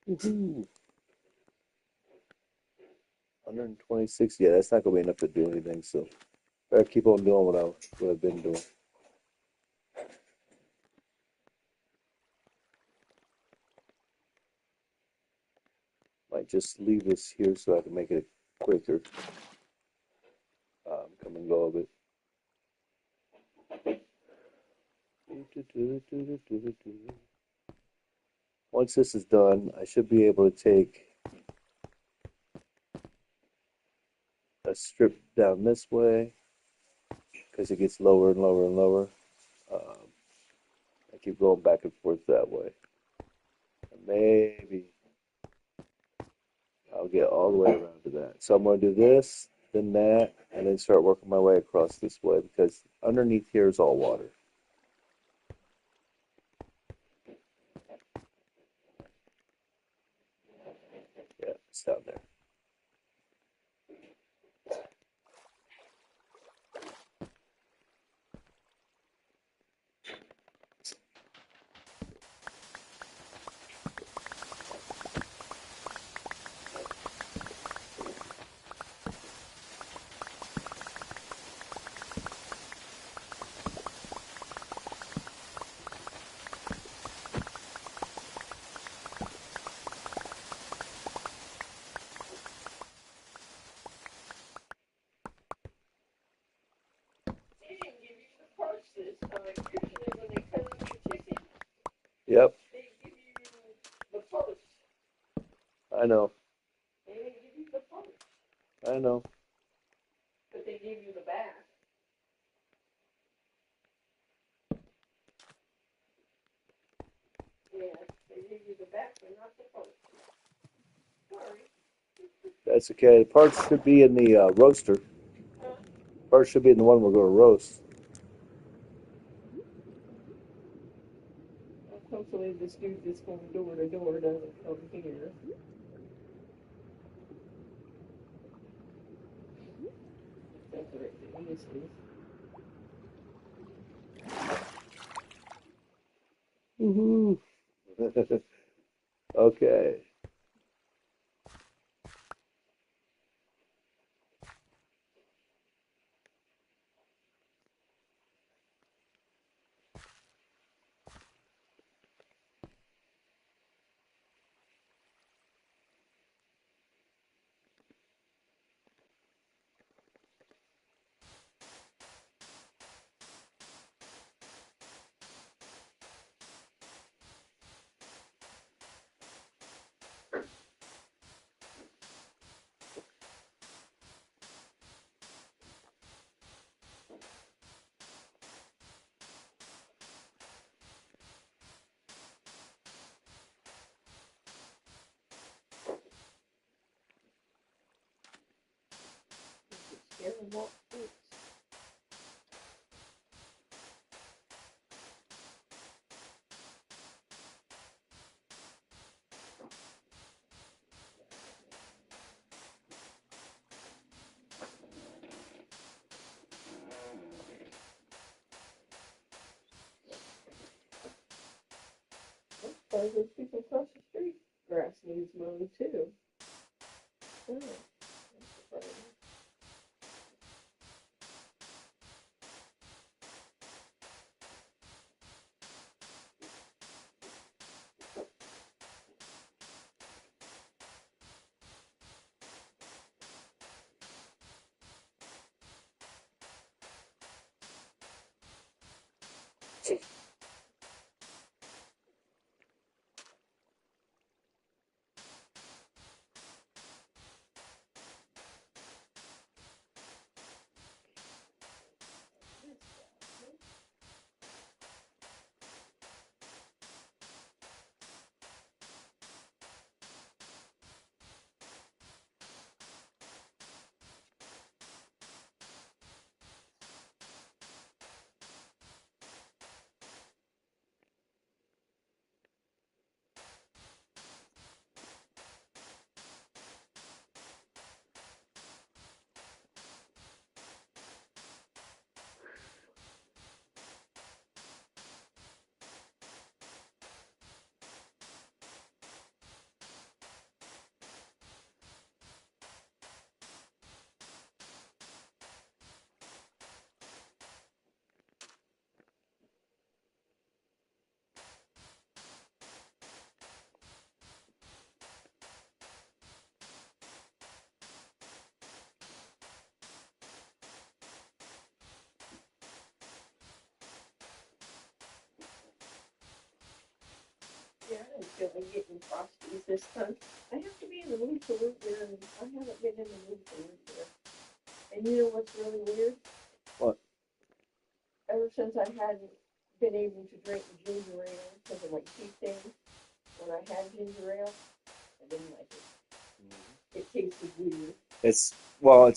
Woohoo. 126. Yeah, that's not gonna be enough to do anything. So better keep on doing what I've been doing. Might just leave this here so I can make it quicker. Come and go of it. Once this is done, I should be able to take a strip down this way because it gets lower and lower and lower. I keep going back and forth that way. And maybe I'll get all the way around to that. So I'm going to do this, then that, and then start working my way across this way because underneath here is all water. Yeah, it's down there. They didn't give you the parts this time. Usually when they cut up the chicken, Yep, they give you the parts. I know. They didn't give you the parts, I know. but they give you the back. Yeah, they give you the back, but not the parts. Sorry. That's okay. The parts should be in the roaster. Huh? Parts should be in the one we're going to roast. Well, hopefully this dude that's going door to door doesn't come here. That's right. This is. Woohoo. Okay. Terrible. Those people across the street. Grass needs mowing too. Oh, that's surprising. feeling getting frosties this time. I have to be in the mood for root beer, and I haven't been in the mood for root beer. And you know what's really weird? What? Ever since I hadn't been able to drink ginger ale because of my teeth thing, when I had ginger ale, I didn't like it. It tasted weird. It's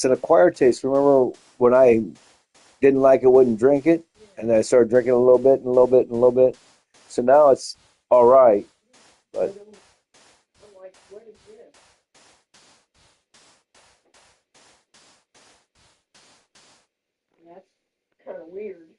an acquired taste. Remember when I didn't like it, wouldn't drink it, and then I started drinking a little bit and a little bit and a little bit. So now it's all right. But I'm like, what is this? And that's kind of weird.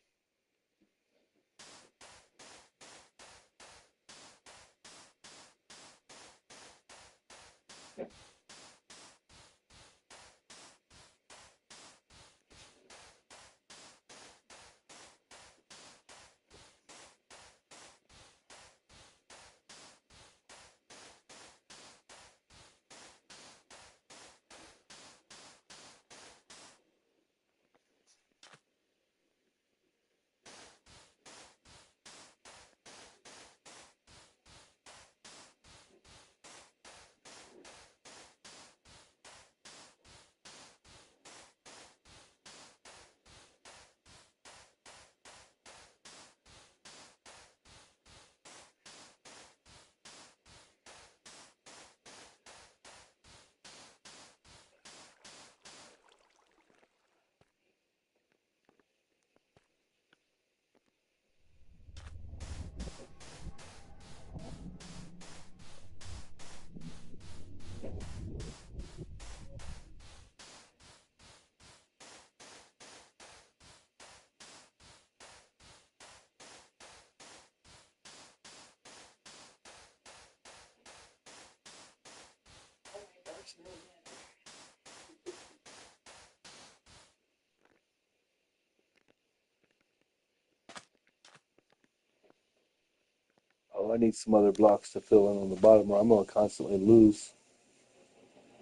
Oh my gosh, no, I need some other blocks to fill in on the bottom, or I'm going to constantly lose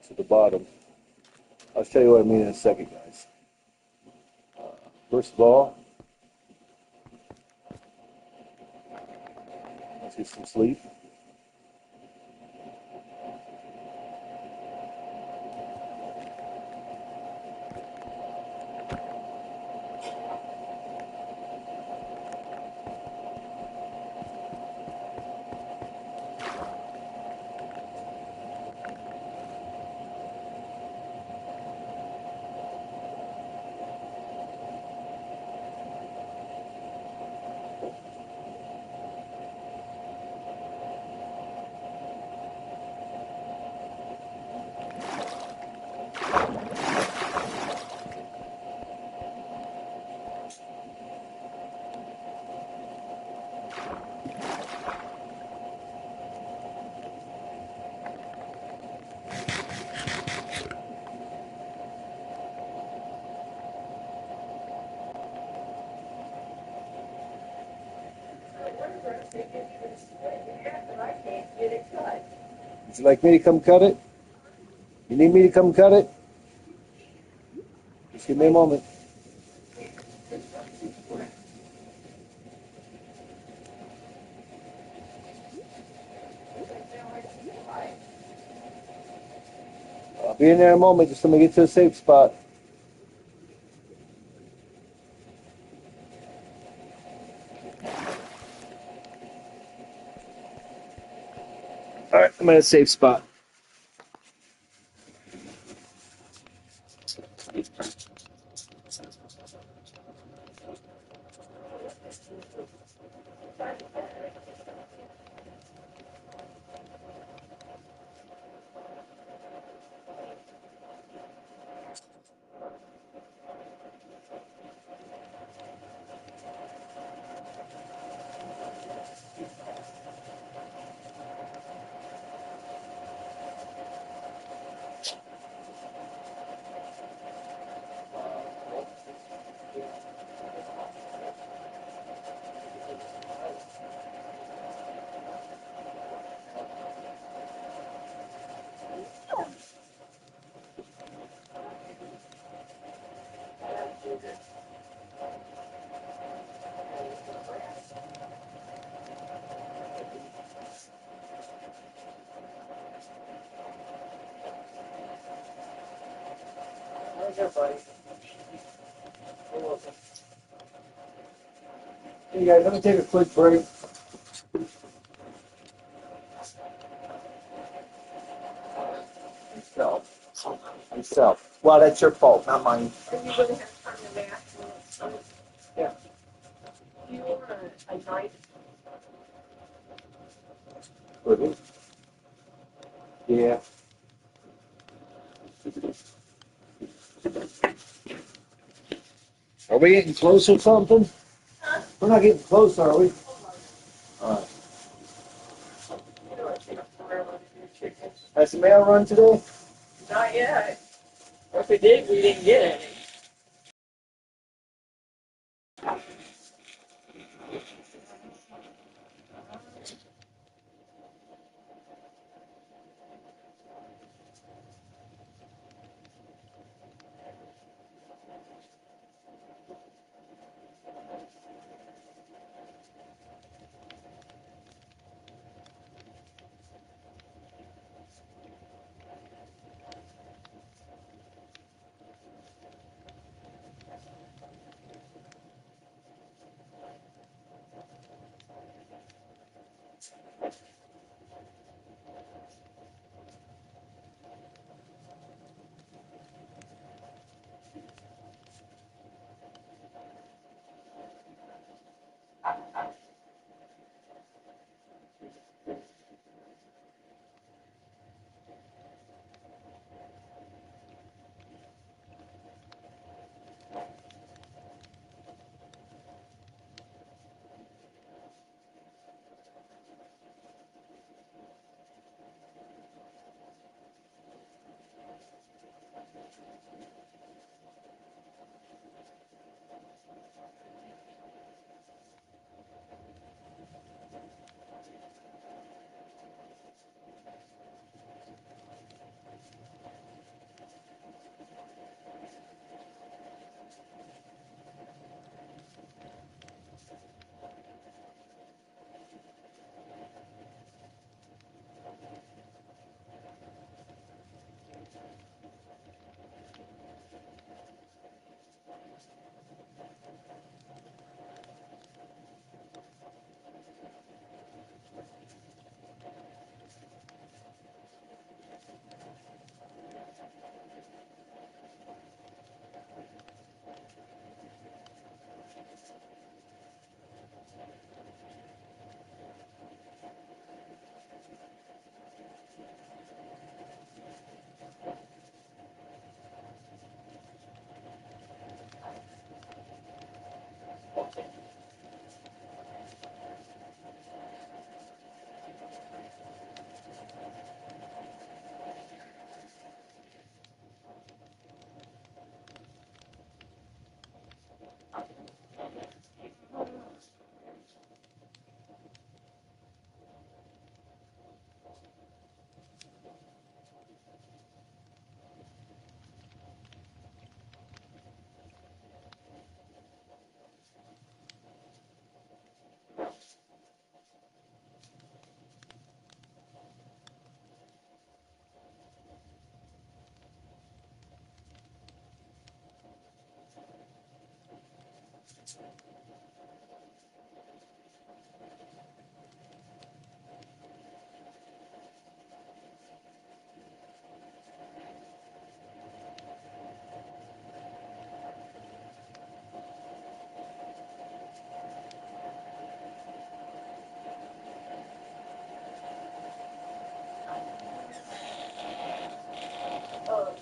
to the bottom. I'll tell you what I mean in a second, guys. First of all, let's get some sleep. Would you like me to come cut it? You need me to come cut it? Just give me a moment. I'll be in there in a moment. Just let me get to a safe spot. All right, I'm in a safe spot. here, buddy. You're welcome. Hey guys, let me take a quick break. Myself. Well, that's your fault, not mine. Are you gonna have time to math? Yeah. Do you want a knife? Would we? Yeah. Are we getting close or something? Huh? We're not getting close, are we? Hold on. You know it takes forever to do chicken. Has the mail run today? Not yet. If it did, we didn't get any.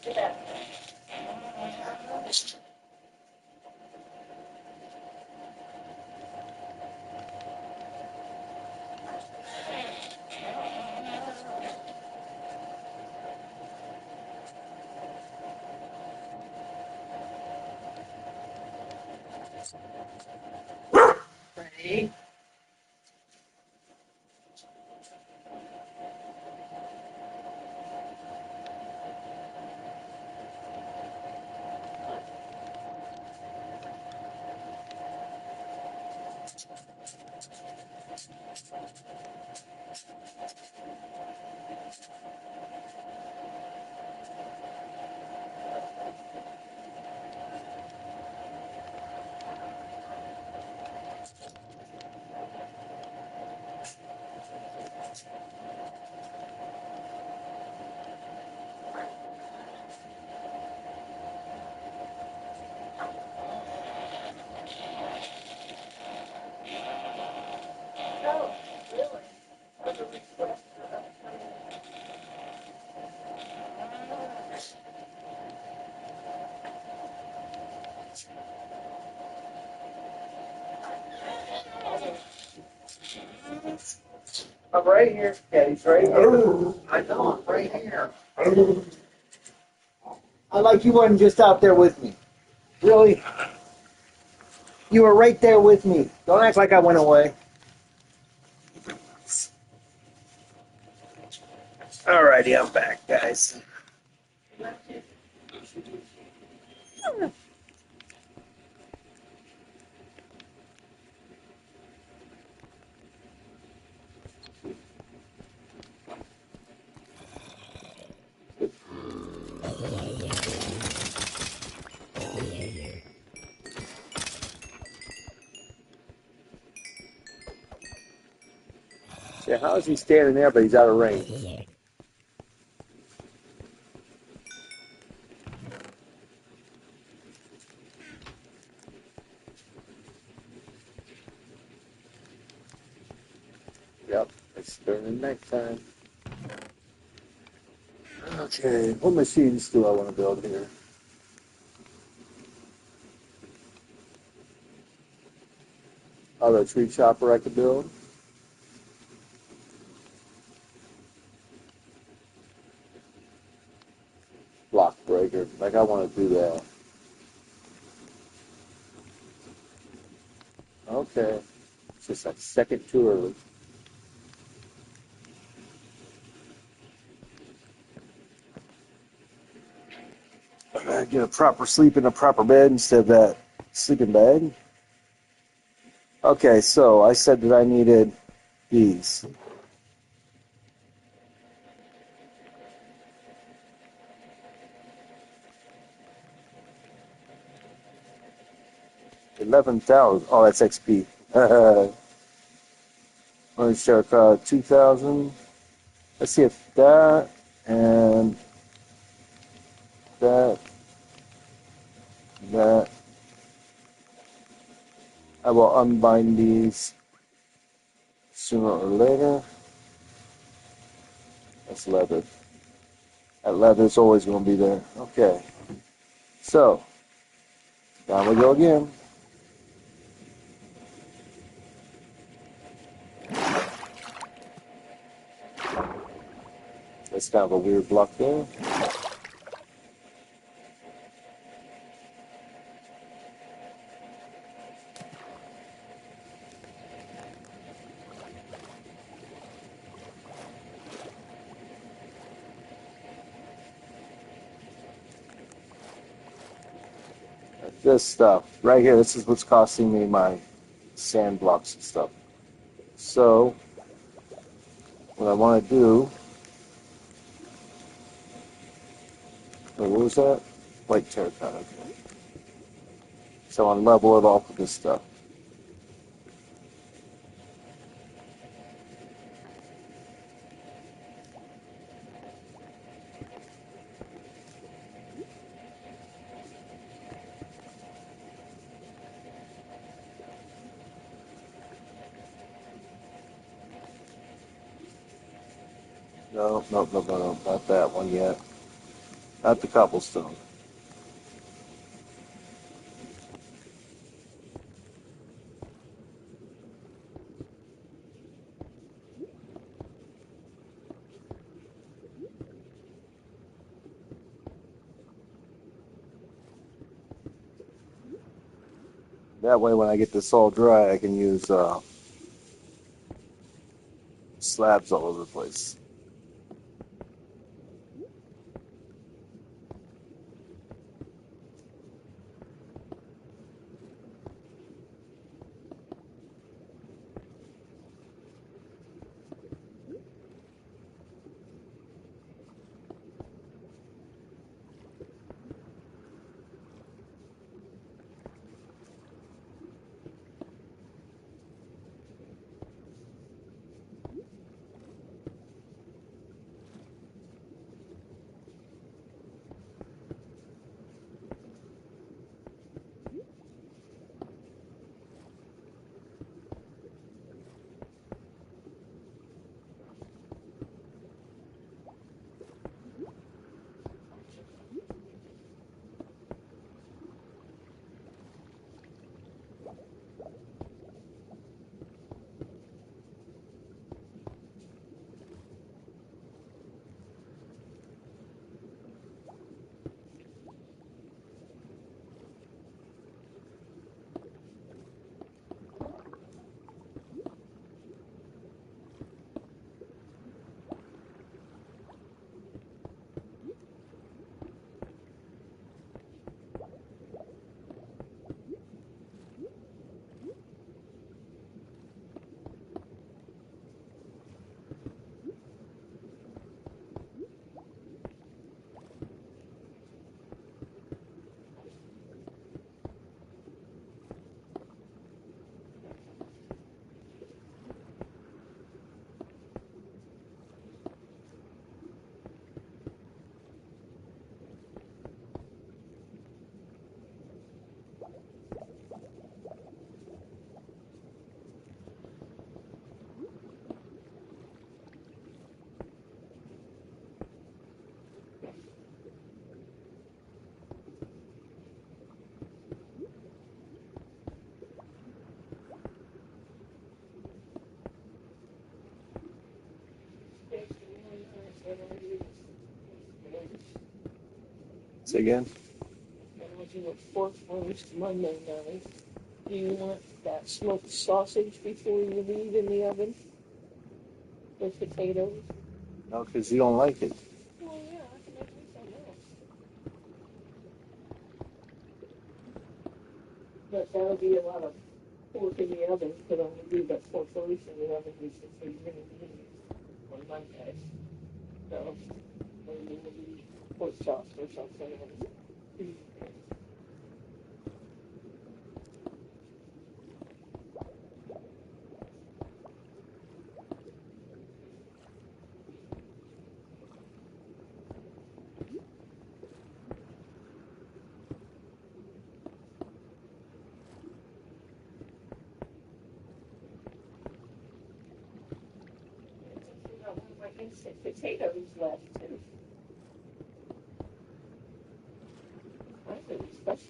Get that. Ready? I'm right here. Yeah, he's right here. I know, I'm right here. I like you weren't just out there with me. Really? You were right there with me. Don't act like I went away. Alrighty, I'm back, guys. Yeah, how is he standing there, but he's out of range? Yep, it's turning nighttime. Okay, what machines do I want to build here? Oh, the tree chopper I could build. Block breaker, like I want to do that. Okay, it's just a second too early. Get a proper sleep in a proper bed instead of that sleeping bag. Okay, so I said that I needed these. $11,000. Oh, that's XP. Let me check. 2,000. Let's see if that and that, that. I will unbind these sooner or later. That's leather. That leather is always going to be there. Okay. So, down we go again. That's kind of a weird block there. This stuff right here, this is what's costing me my sand blocks and stuff. So, what I want to do, wait, what was that? White terracotta. Okay. So I want to level it off with this stuff. No, no, no, no, no, not that one yet. Not the cobblestone. That way, when I get this all dry, I can use slabs all over the place. Say again? I'll do a pork roast Monday night. Do you want that smoked sausage before you leave in the oven with potatoes? No, because you don't like it. Well, yeah, I can make me something else. But that'll be a lot of pork in the oven, because I'm going to do that pork roast in the oven, which is going to be on Monday. So, maybe we'll do pork chops or something. Instant potatoes left too. I think it's special.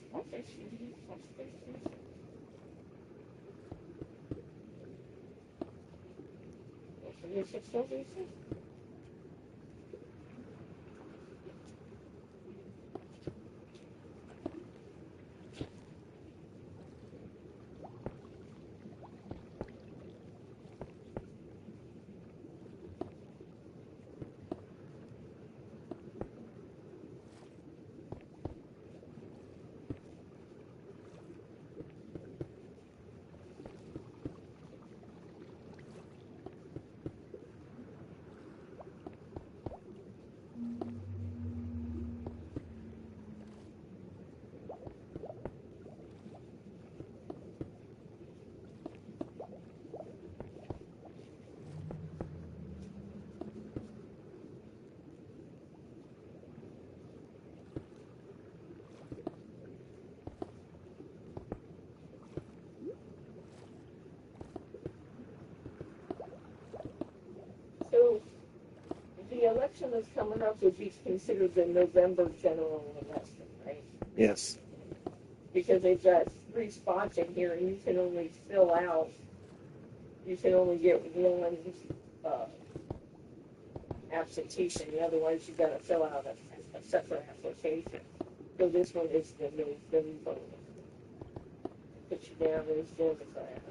So the election that's coming up would be considered the November general election, right? Yes. Because they've got 3 spots in here, and you can only fill out. You can only get one absentee. Otherwise, you got to fill out a separate application. So this one is the November. Put you down as Democrat.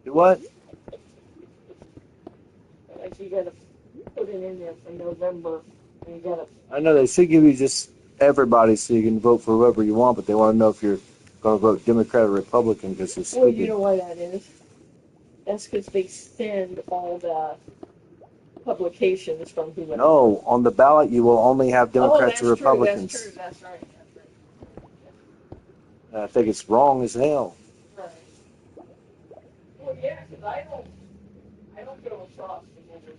Do what? Like you got to put it in there for November. And you got to. I know they should give you just everybody so you can vote for whoever you want, but they want to know if you're going to vote Democrat or Republican because it's Well, stupid. you know why that is. That's because they send all the publications from whoever. No, on the ballot you will only have Democrats or Republicans. True. That's right. I think it's wrong as hell. Right. Well, yeah, because I don't go across the border.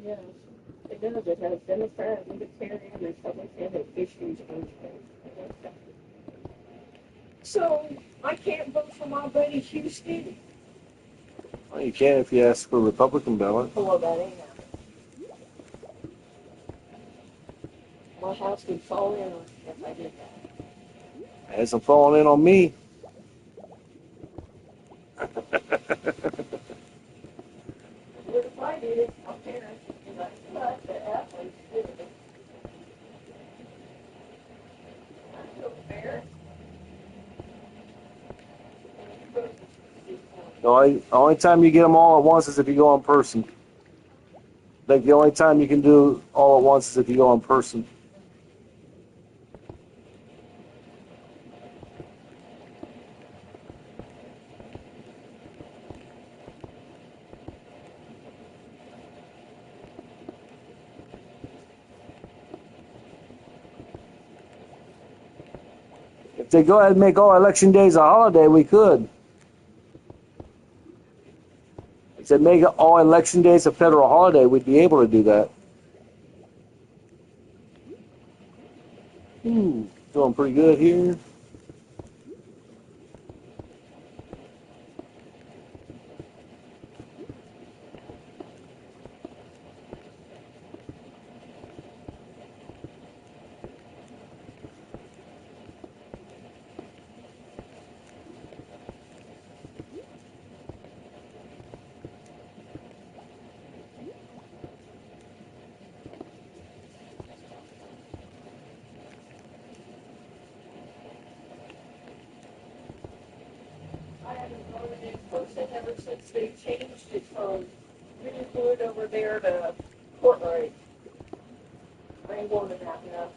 Yes. It does. It has Democrat, Libertarian, Republican, and issues. So I can't vote for my buddy Houston. Well, you can if you ask for a Republican ballot. Well, that ain't happening. My house would fall in if I did that. It hasn't fallen in on me. What if I did it? My parents would be like, what the F is this? That's so fair. The only time you get them all at once is if you go in person. Like the only time you can do all at once is if you go in person. If they go ahead and make all election days a holiday, we could. If they make all election days a federal holiday, we'd be able to do that. Doing pretty good here. I haven't voted in person ever since they changed it from Greenwood over there to Portland. I ain't going to that now.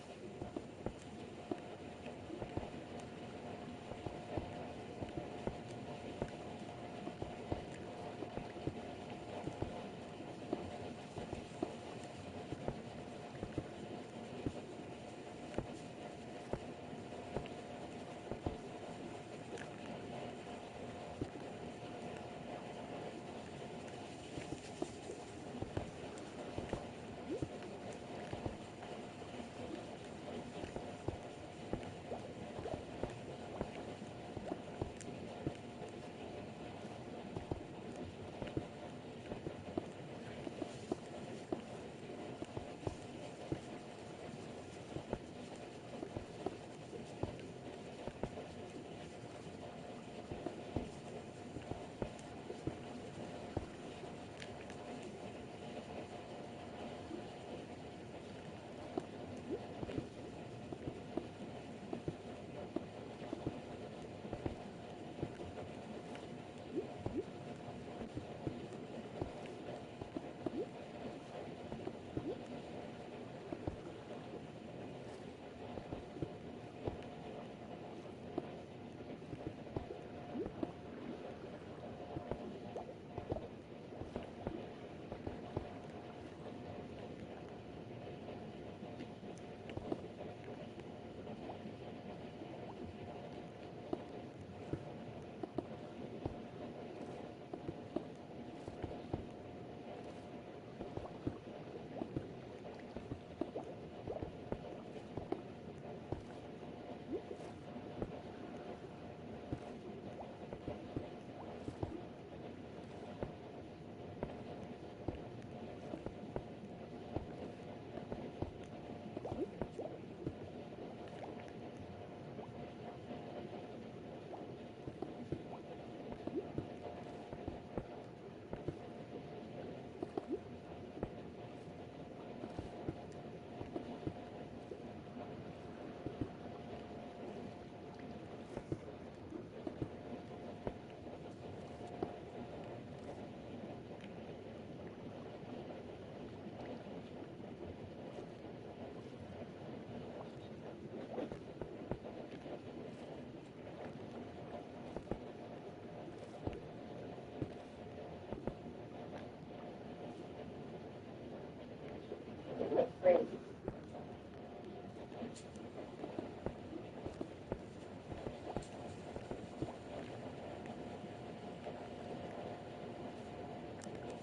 Great.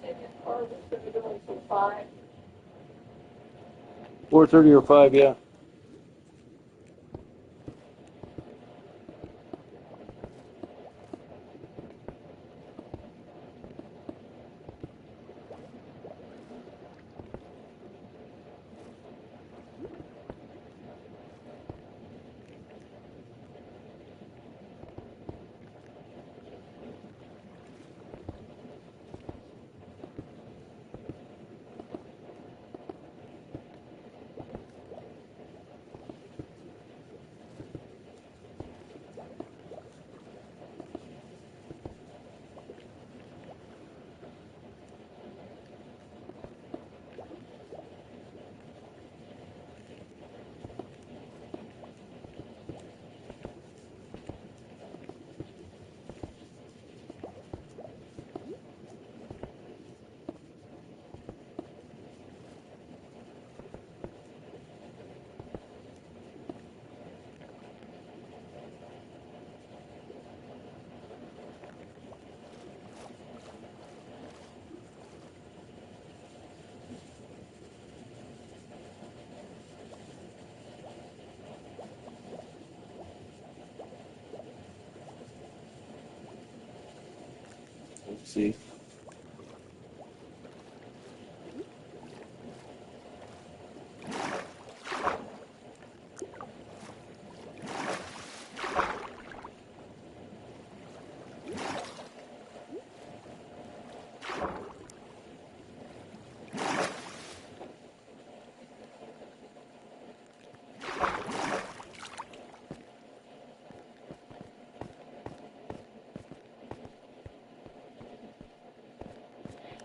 Said your car was going to go until 5. 4:30 or 5, yeah. See?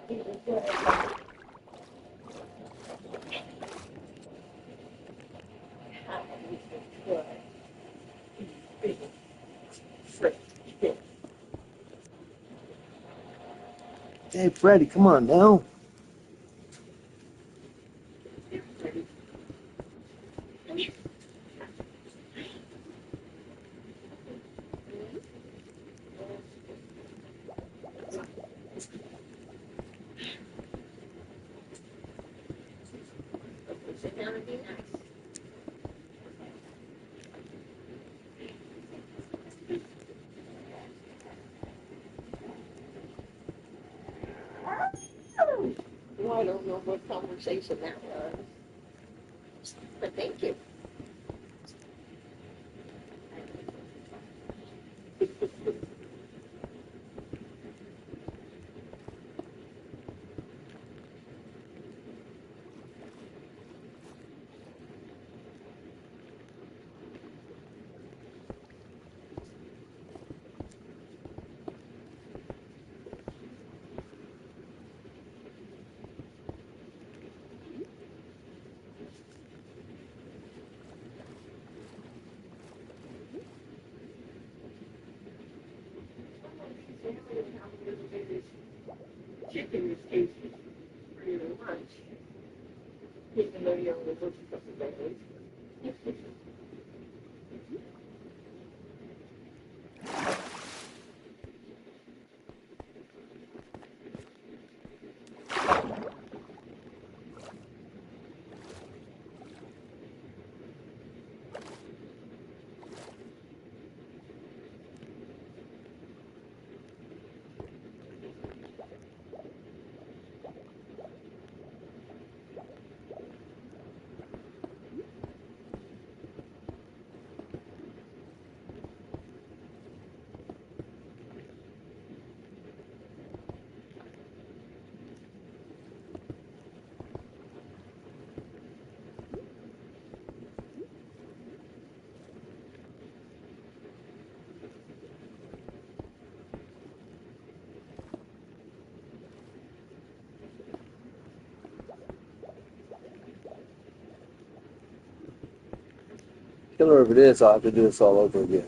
It was good. God, it was good. Big, fresh fish. Hey, Freddy, come on now. Sit down and be nice. Well, I don't know what conversation that was, but thank you. Chicken is tasty for your lunch, even though you only work a couple days. Killer if it is, I'll have to do this all over again.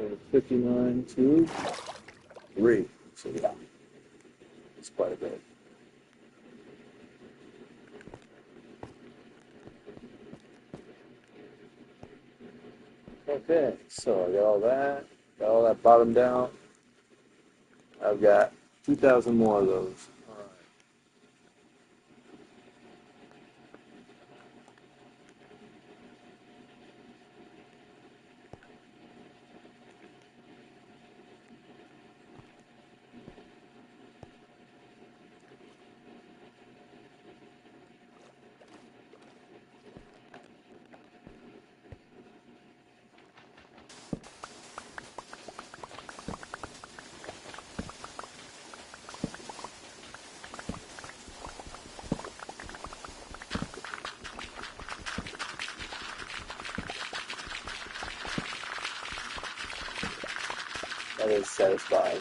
Okay, 59 to 3. So yeah, it's quite a bit. Okay, so I got all that bottom down. I've got 2,000 more of those. All right. That is satisfying.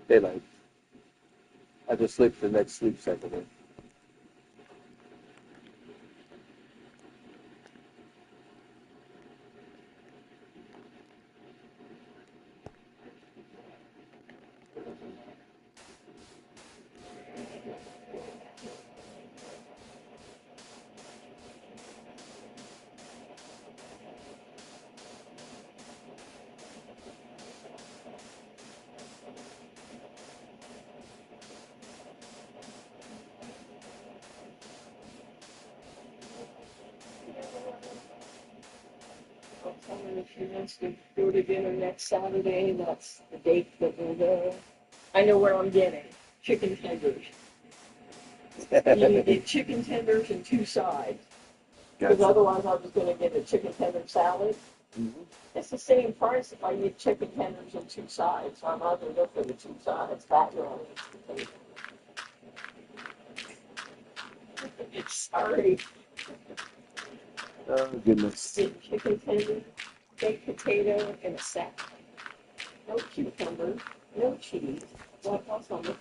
Daylight. I just sleep the next sleep cycle then. I'll tell her if she wants to go to dinner next Saturday, that's the date that we'll go. I know what I'm getting, chicken tenders. You get chicken tenders and 2 sides, because Gotcha. otherwise I was gonna get a chicken tender salad. Mm-hmm. It's the same price if I get chicken tenders and 2 sides, so I'm not gonna go for the 2 sides, that really is the thing. Sorry, Oh goodness. get chicken tender, baked potato, and a salad. No cucumber, no cheese. What else on it?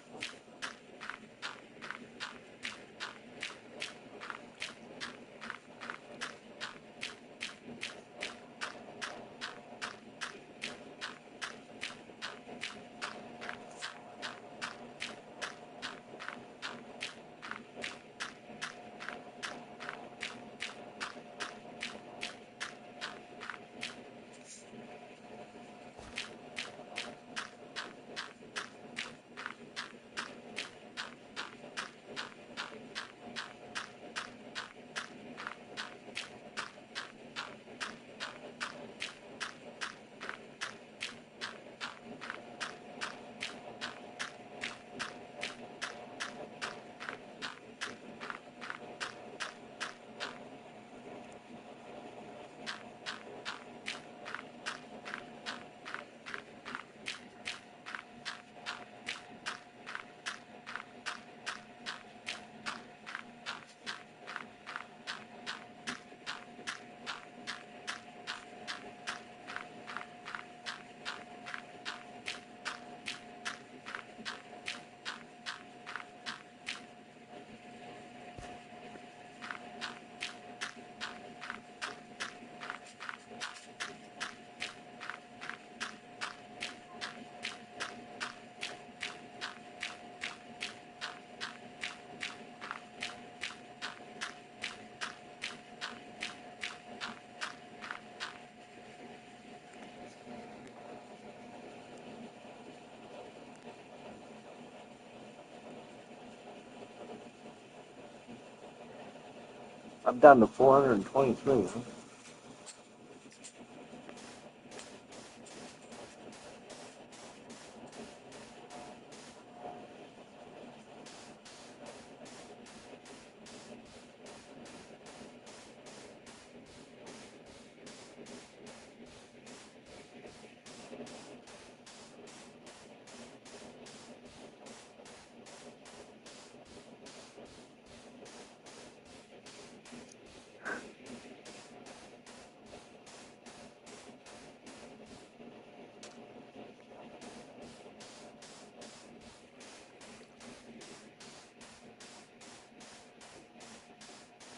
I'm down to 423. Huh?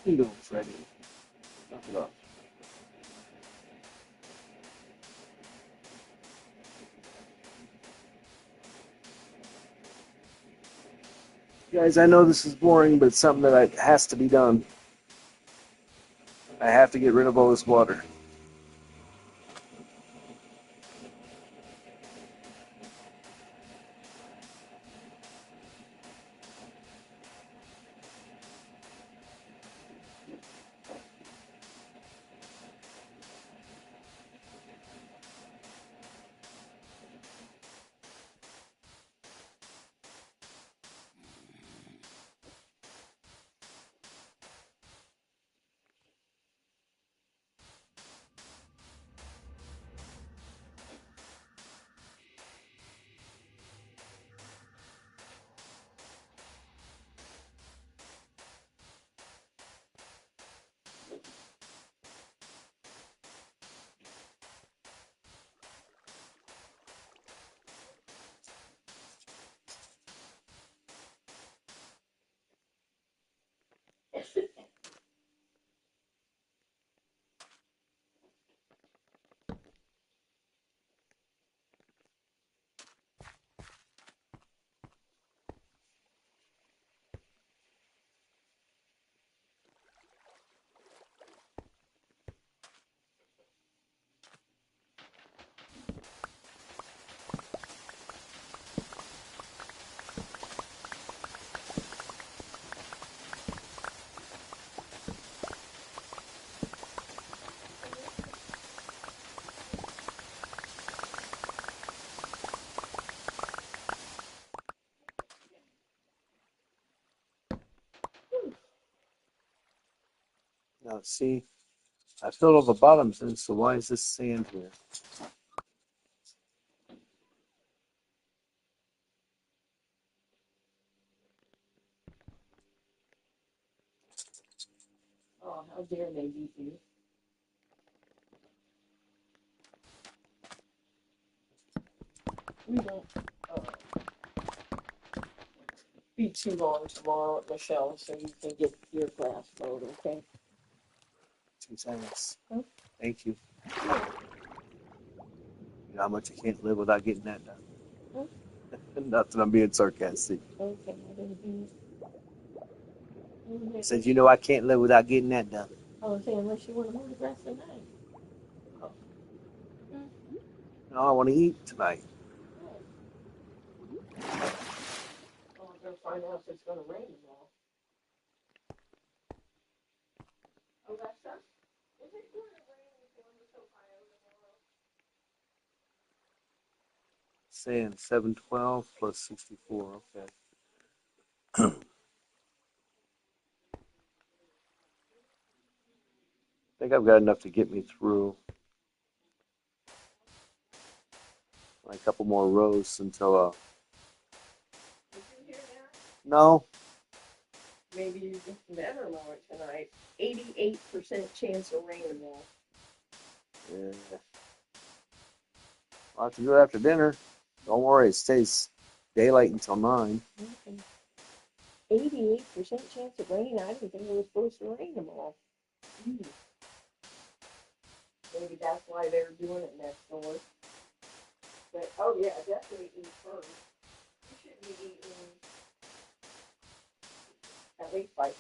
You doing, Freddie? Knock it off. Guys, I know this is boring, but it's something that has to be done. I have to get rid of all this water. Now, see, I filled all the bottoms in, so why is this sand here? Oh, how dare they beat you? We won't be too long tomorrow, Michelle, so you can get your grass mowed, okay? 2 seconds. Huh? Thank you. You know how much I can't live without getting that done. Huh? Not that I'm being sarcastic. Okay, I didn't do I it. said, you know I can't live without getting that done. I was saying, unless you want to mow the grass tonight. No, I want to eat tonight. Oh, I'm gonna find out if it's gonna rain tomorrow. Alexa, is it going to rain in Columbus, Ohio tomorrow? Saying 712 plus 64. Okay. I think I've got enough to get me through. A couple more rows until Did you hear that? no. Maybe you just better mow it tonight. 88% chance of rain tomorrow. Yeah. I'll have to do it after dinner. Don't worry, it stays daylight until 9. Okay. 88% chance of rain. I didn't think it was supposed to rain tomorrow. Maybe that's why they're doing it next door. But oh yeah, definitely eat first. You should be eating at least like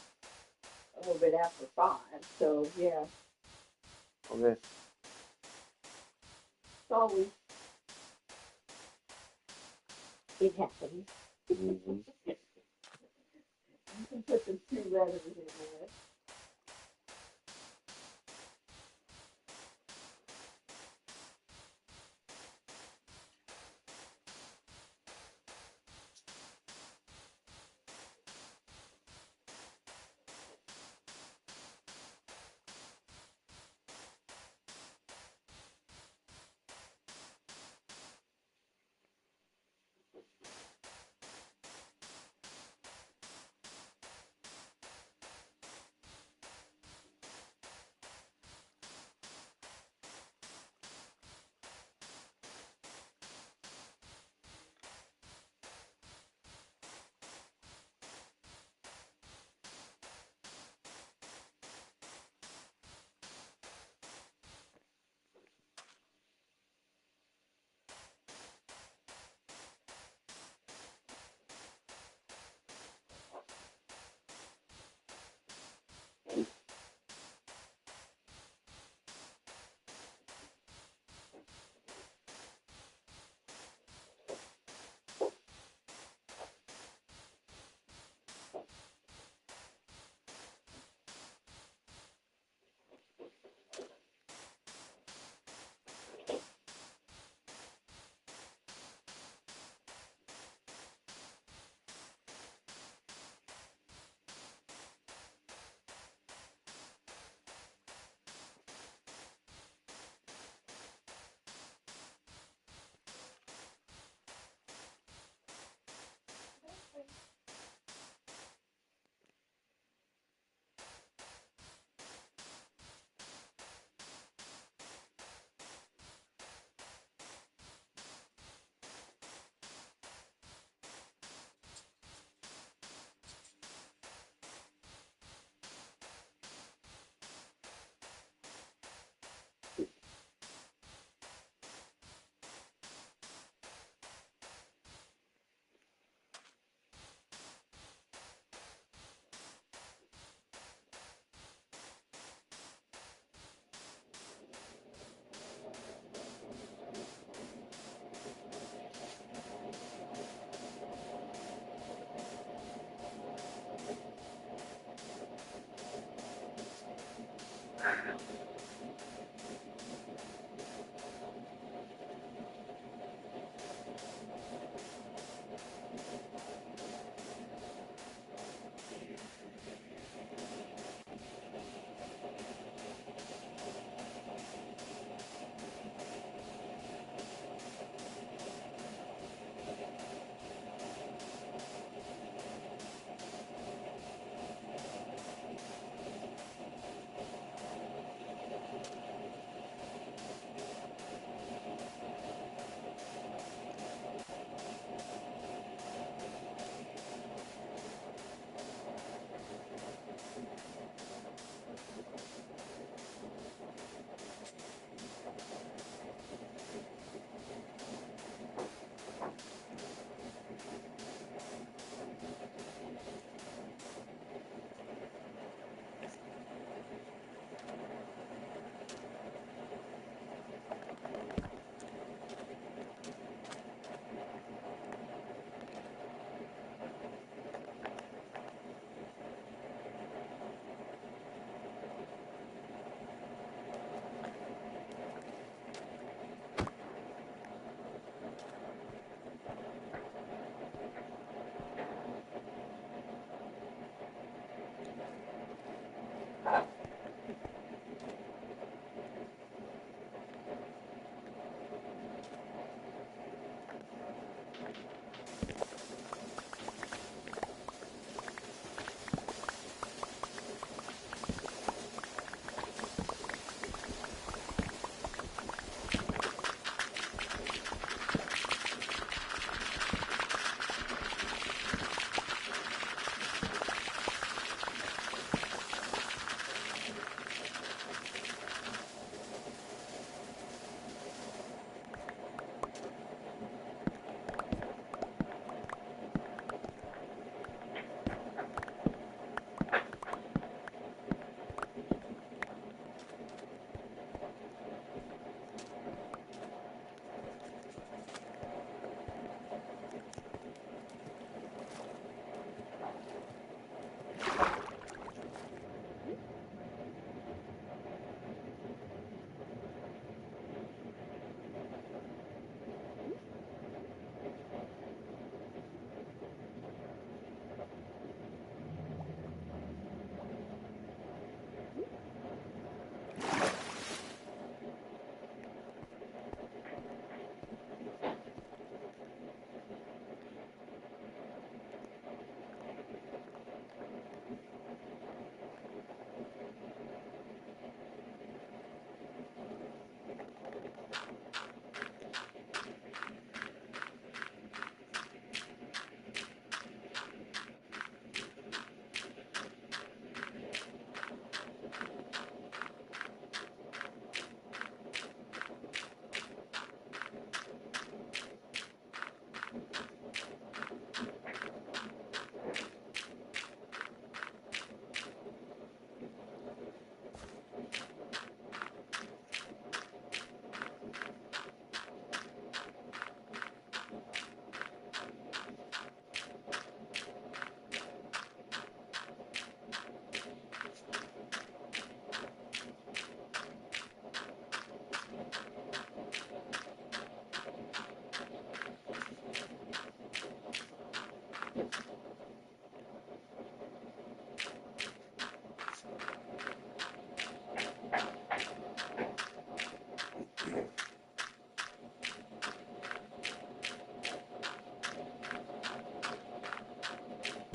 a little bit after 5. So yeah, Okay. it's always it happens. Mhm. You can put the 2 letters in there.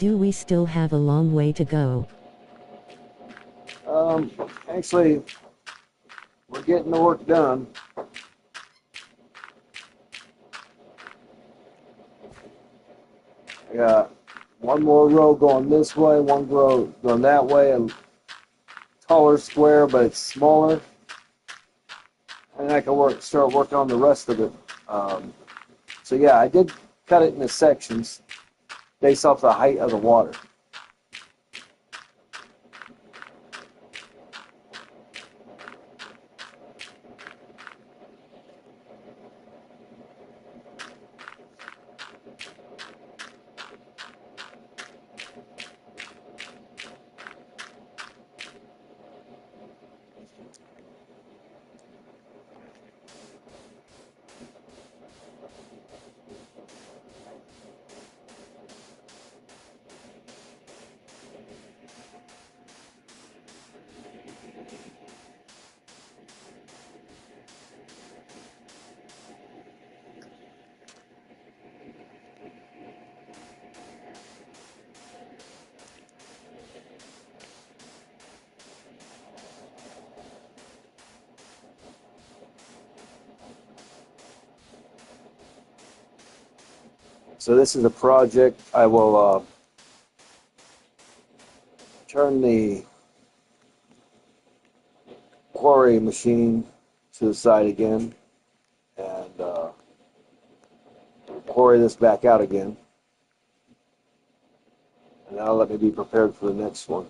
Do we still have a long way to go? Actually, we're getting the work done. I got one more row going this way, one row going that way, a taller square, but it's smaller. And I can start working on the rest of it. So yeah, I did cut it into sections based off the height of the water. So this is a project. I will turn the quarry machine to the side again and quarry this back out again. And that'll let me be prepared for the next one.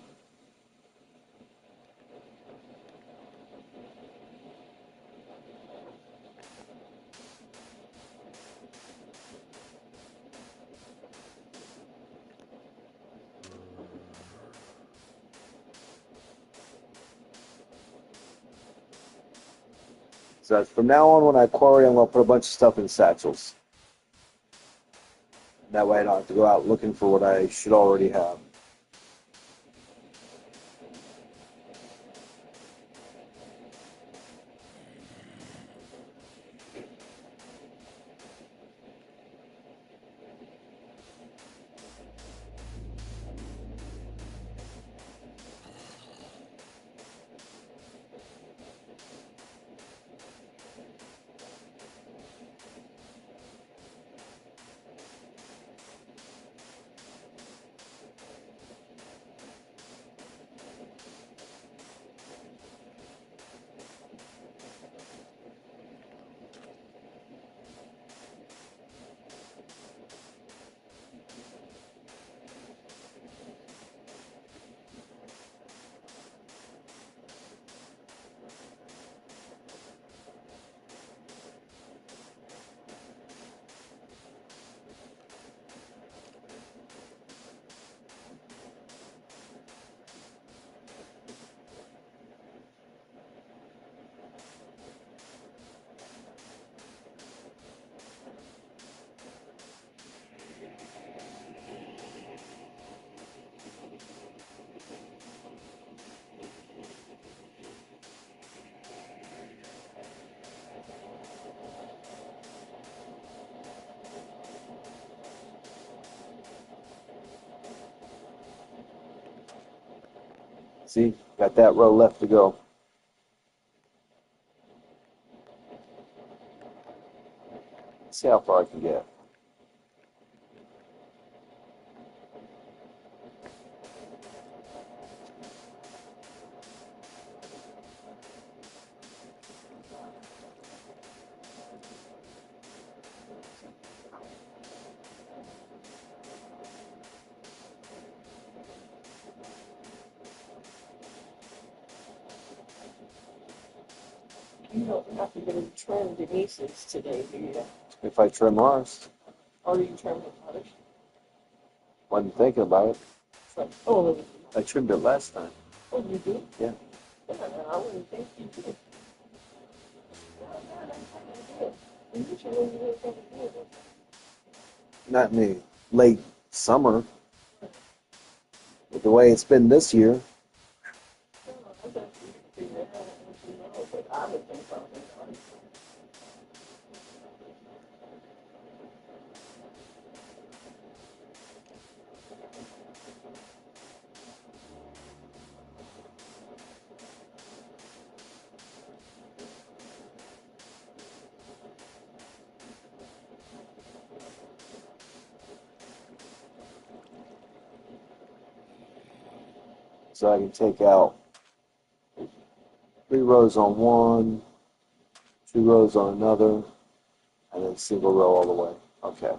So from now on, when I quarry, I'm going to put a bunch of stuff in satchels. That way I don't have to go out looking for what I should already have. See, got that row left to go. See how far I can get. You don't have to get a trim Denise's today, do you? If I trim ours, Or do you trim the others? wasn't thinking about it. It's like, oh, I trimmed it last time. oh, you do? Yeah. Yeah, I wouldn't think you did. You should really do it. Not in the late summer. With the way it's been this year. I bet you could figure it out, but I would think probably not. So I can take out 3 rows on one, 2 rows on another, and then single row all the way. Okay.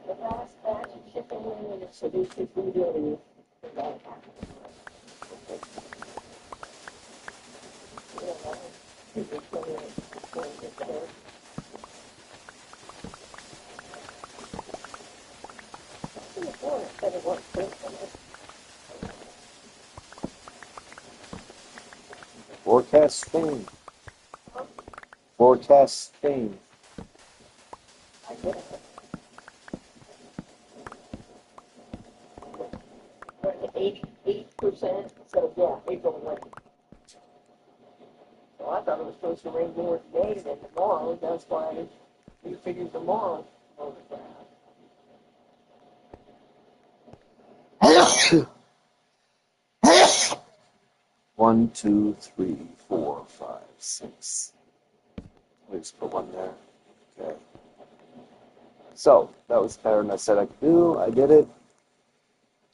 The last batch of shipping in, and so these people really, that happened. People come in, going to get there. In the corner, said it wasn't good for me. Forecast Spain. Forecast Spain. I get it. We're at 88%, so yeah, April rain. So I thought it was supposed to rain more today than tomorrow, that's why we figured tomorrow on the ground. 1, 2, 3, 4, 5, 6. Let me just put one there. Okay. So that was the pattern I said I could do. I did it.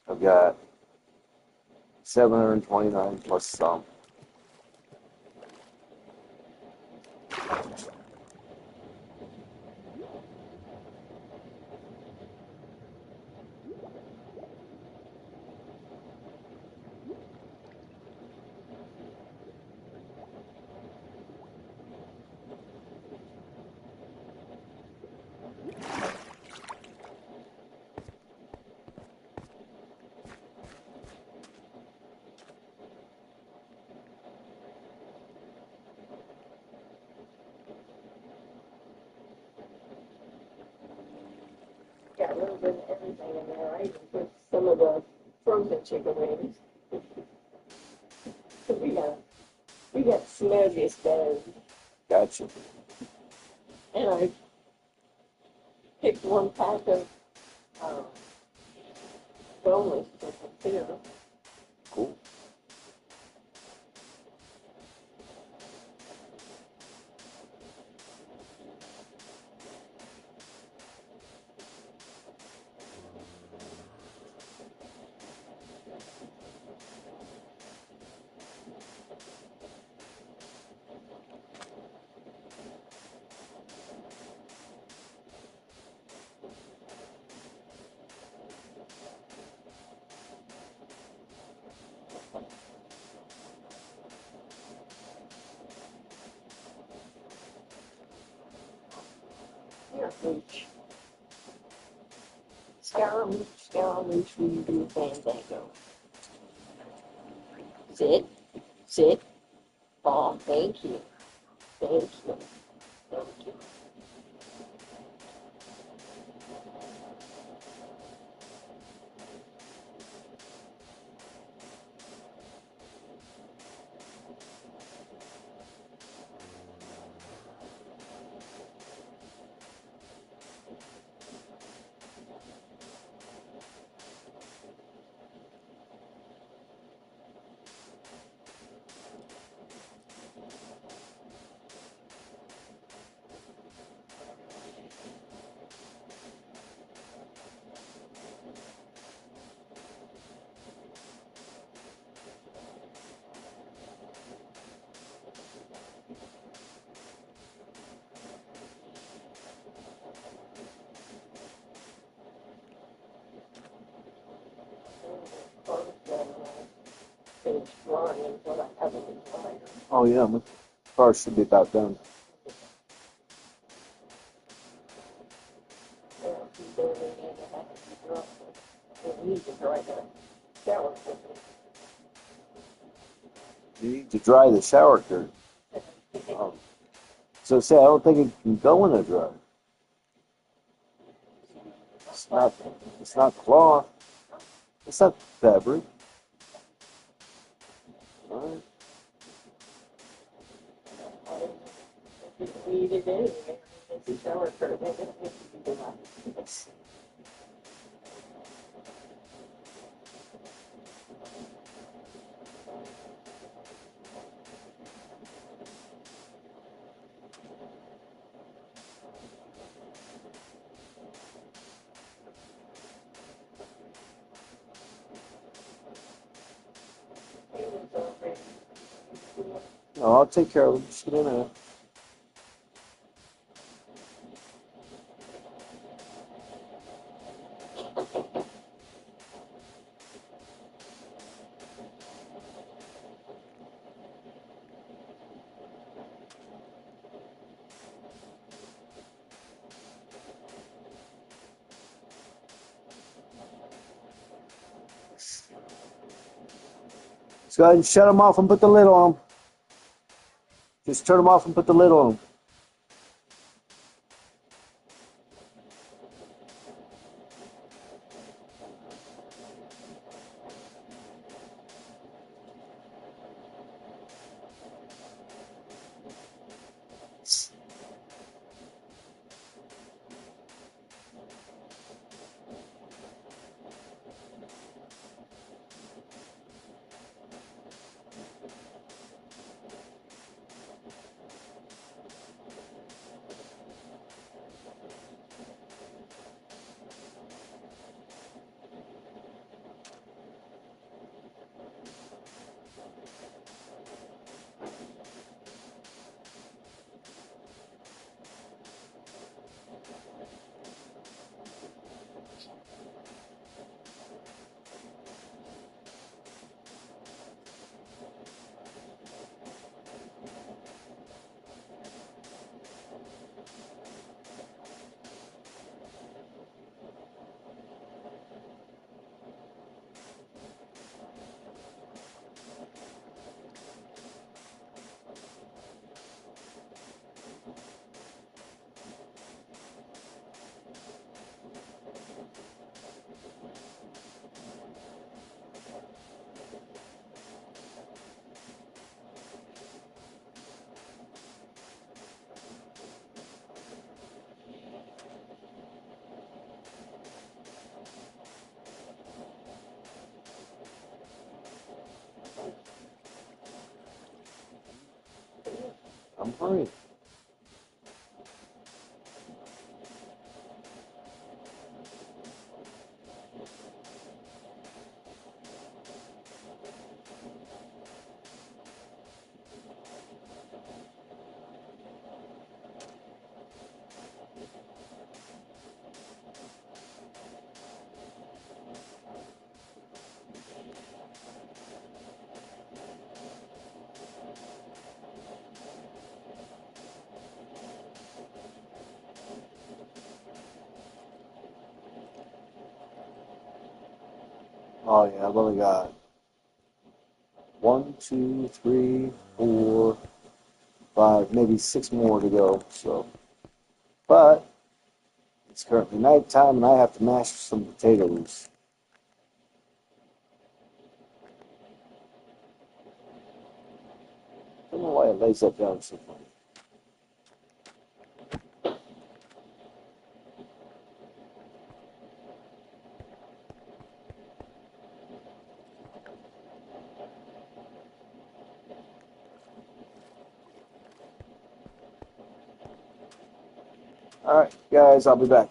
I've got 729 plus some. Got a little bit of everything in there. I even put some of the frozen chicken wings. So we got smoothies done. Gotcha. And I picked one pack of boneless chicken too. Cool. Here, Mooch. Scaramouche, will you do a fandango? Sit, sit. Oh, thank you. Thank you. Thank you. Finish drawing what I haven't been drawing. Oh yeah, my car should be about done. Yeah, she's doing it and I have to keep her up. We need to dry the shower quickly. You need to dry the shower curtain. Um, so say I don't think it can go in a drug. It's not. It's not cloth. It's not fabric. All right. If you need it anyway, it's a shower curtain, it doesn't need to be black. No, I'll take care of it. Just get in there. Just go ahead and shut them off and put the lid on them. Just turn them off and put the lid on them. I'm hungry. Oh yeah, I've only got 1, 2, 3, 4, 5, maybe 6 more to go. So, but it's currently nighttime, and I have to mash some potatoes. I don't know why it lays that down so funny. All right, guys, I'll be back.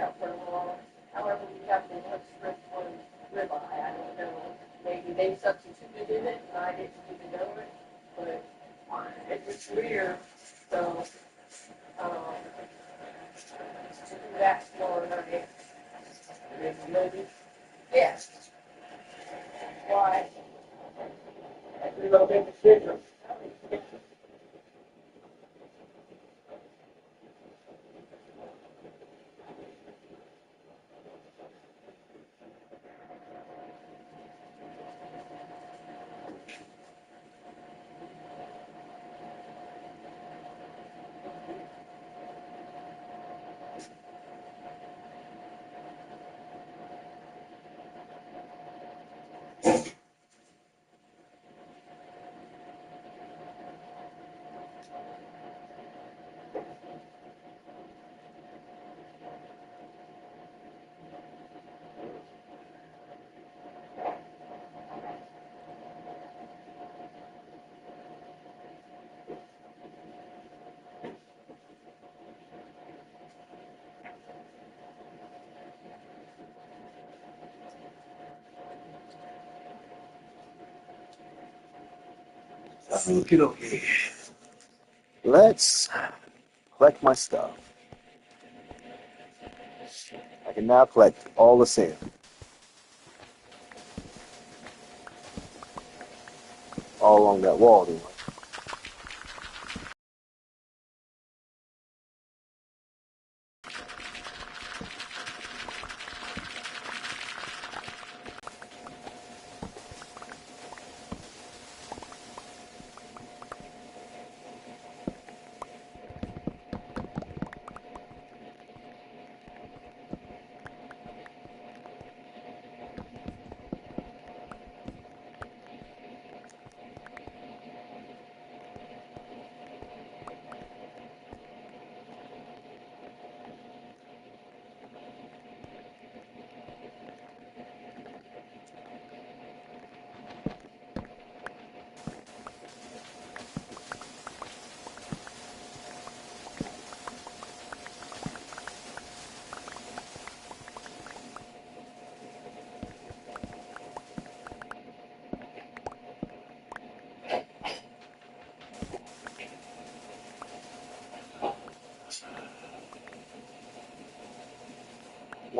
out for a while. However, we got the one strip for ribeye. I don't know. Maybe they substituted in it and I didn't even know it, but it was weird. So, to do that tomorrow night. Maybe. Yes. Why? We don't make a decision. Okay. Let's collect my stuff. I can now collect all the sand. All along that wall, anyway.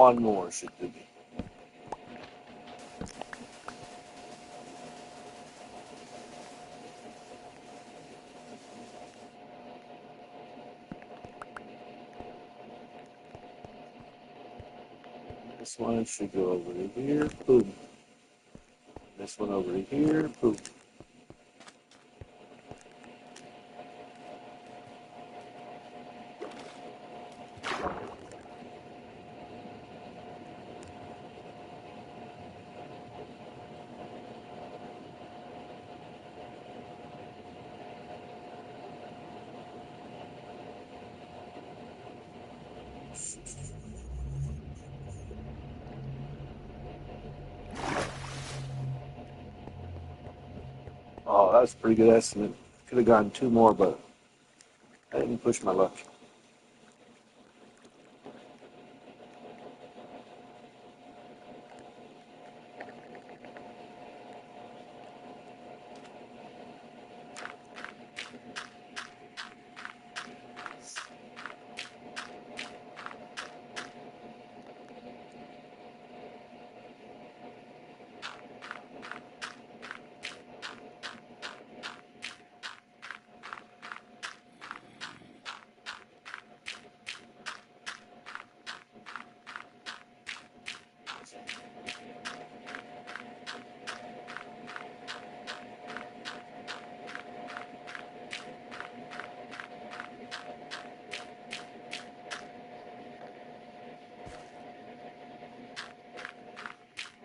One more should do me. This one should go over to here. Boom. This one over to here. Boom. Oh, that was a pretty good estimate. Could have gotten two more, but I didn't push my luck.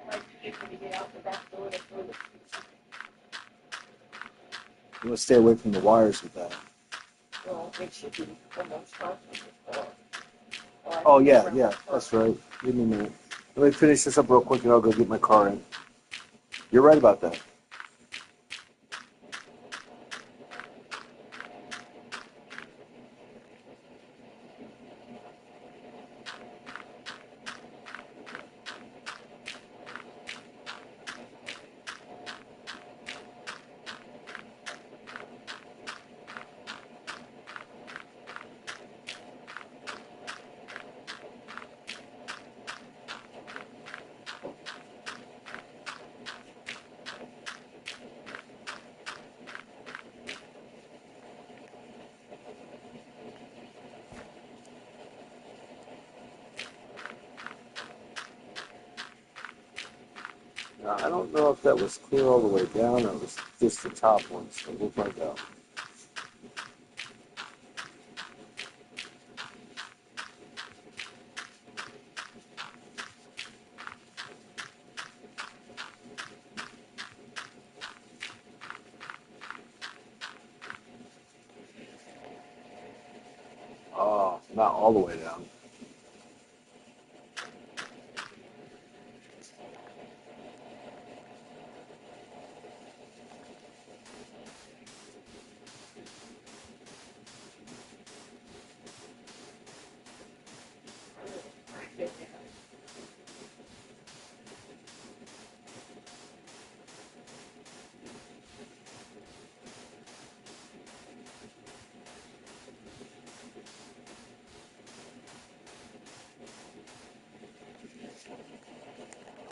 Like to get out the back door to throw the You want to stay away from the wires with that. well, it should be almost constant. Oh, yeah, yeah, that's right. Give me a minute. Let me finish this up real quick and I'll go get my car in. You're right about that. Now, I don't know if that was clear all the way down or it was just the top one, so we'll find out. Oh, not all the way down.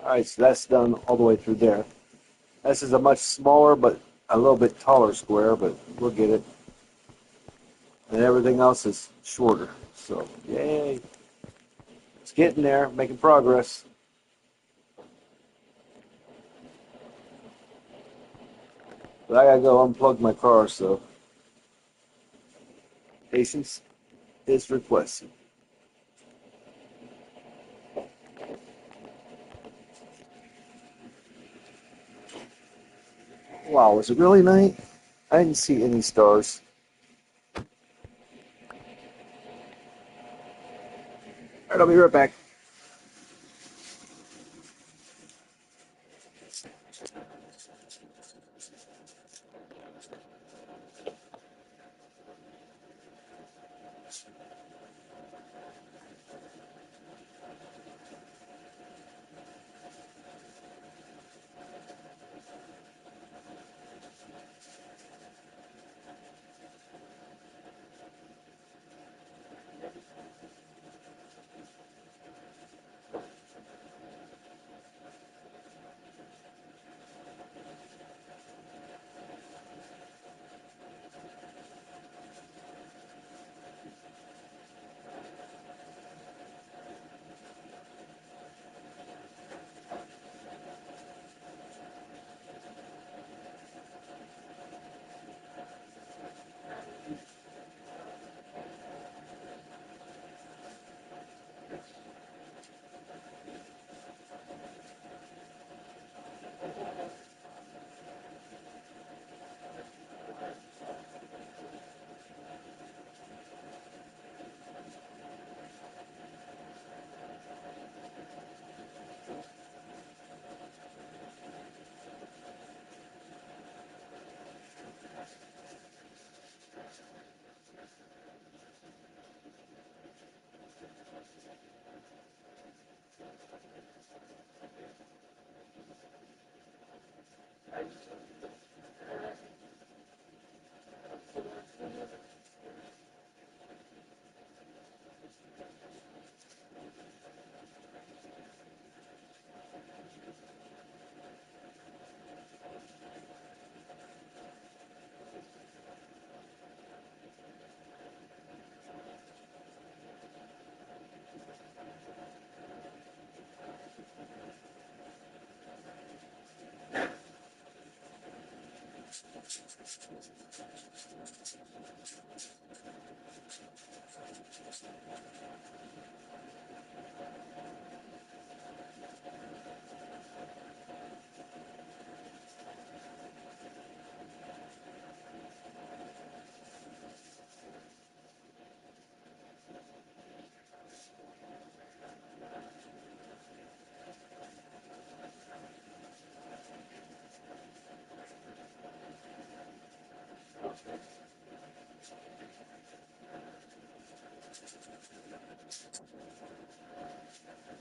All right, so that's done all the way through there. This is a much smaller but a little bit taller square, but we'll get it. And everything else is shorter. So, yay. It's getting there, making progress. But I gotta go unplug my car, so patience is requested. Wow, was it really night? I didn't see any stars. All right, I'll be right back.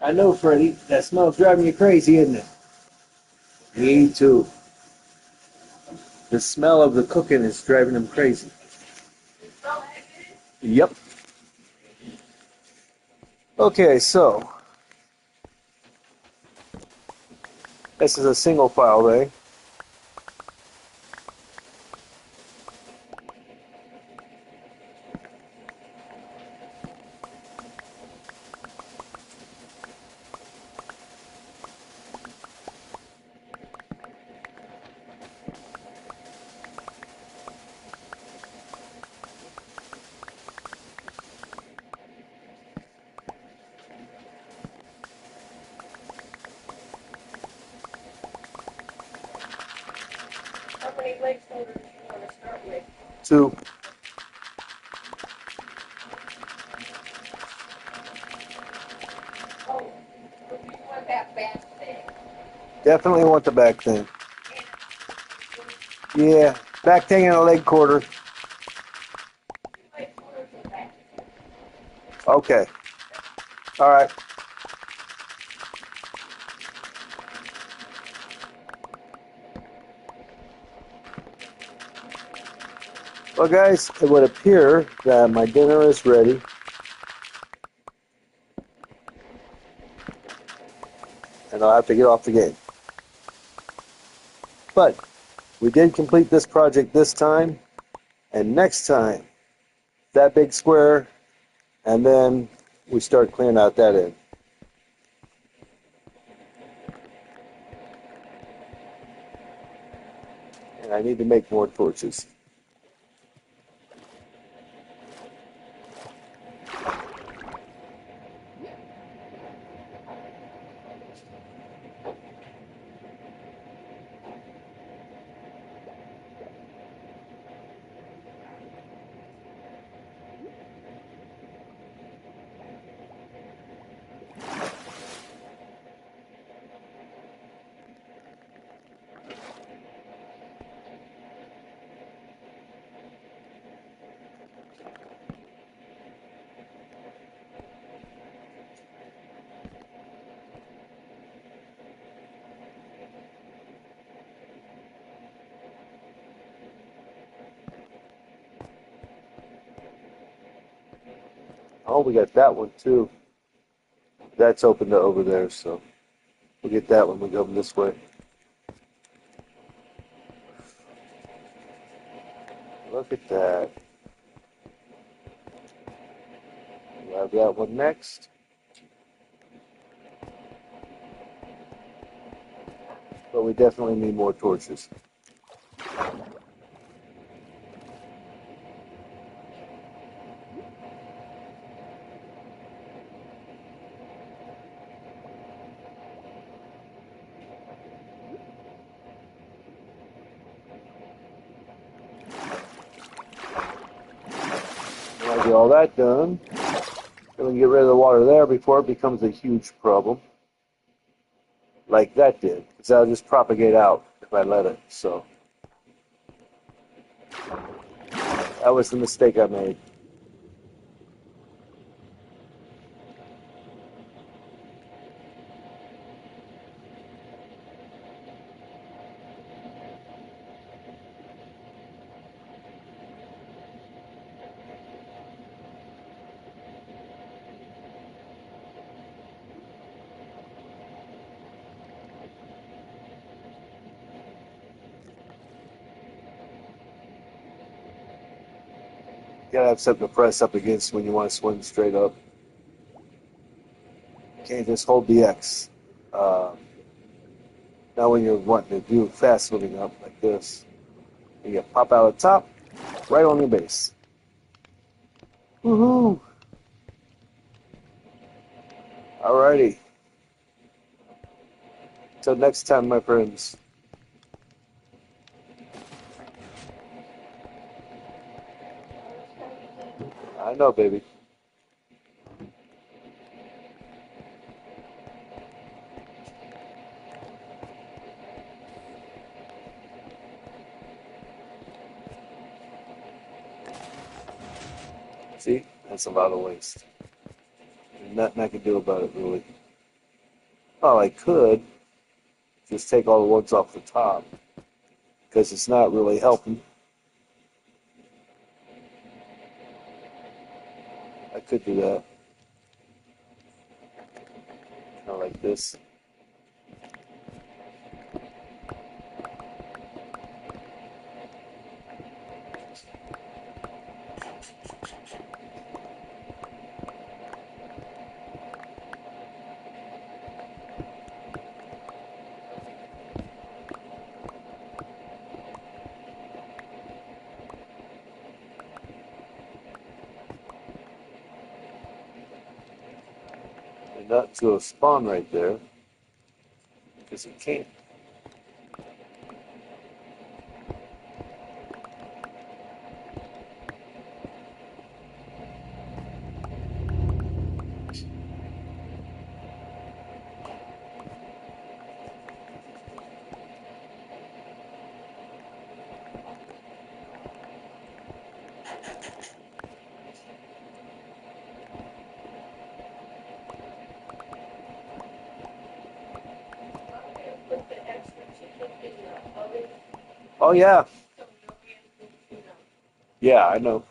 I know, Freddie. That smell's driving you crazy, isn't it? Me too. The smell of the cooking is driving him crazy. Yep. Okay, so this is a single file ray. many leg holders you want to start with? 2. Oh, so you want that back thing. Definitely want the back thing. Yeah, back thing and a leg quarter. Leg holders are back. Okay. All right. Well, guys, it would appear that my dinner is ready. And I'll have to get off the game. But we did complete this project this time. And next time, that big square, and then we start clearing out that end. And I need to make more torches. Oh, we got that one too. That's open to over there, so we'll get that one. We'll go this way. Look at that. We'll have that one next. But we definitely need more torches. When I get all that done, then we can get rid of the water there before it becomes a huge problem. Like that did. Because that'll just propagate out if I let it. So that was the mistake I made. You gotta have something to press up against when you want to swim straight up. You can't just hold the X. Now when you're wanting to do fast swimming up like this, you pop out of the top, right on your base. Woohoo! Alrighty. Till next time, my friends. I know, baby. See? That's a lot of waste. There's nothing I can do about it, really. Well, I could just take all the ones off the top, because it's not really helping. I could do that. Kind of like this. And not to a spawn right there, because it can't. Oh yeah, So no answers, you know. yeah, I know.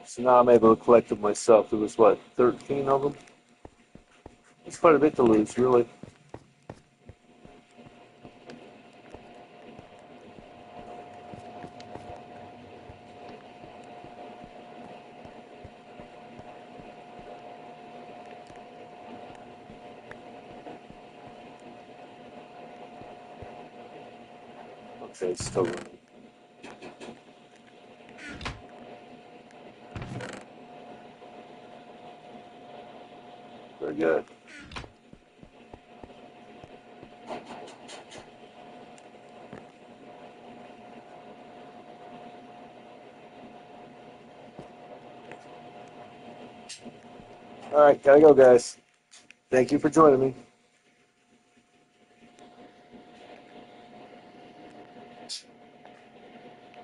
So now I'm able to collect them myself. There was what, 13 of them? It's quite a bit to lose, really. Okay, it's still running. Very good. All right, gotta go, guys. Thank you for joining me.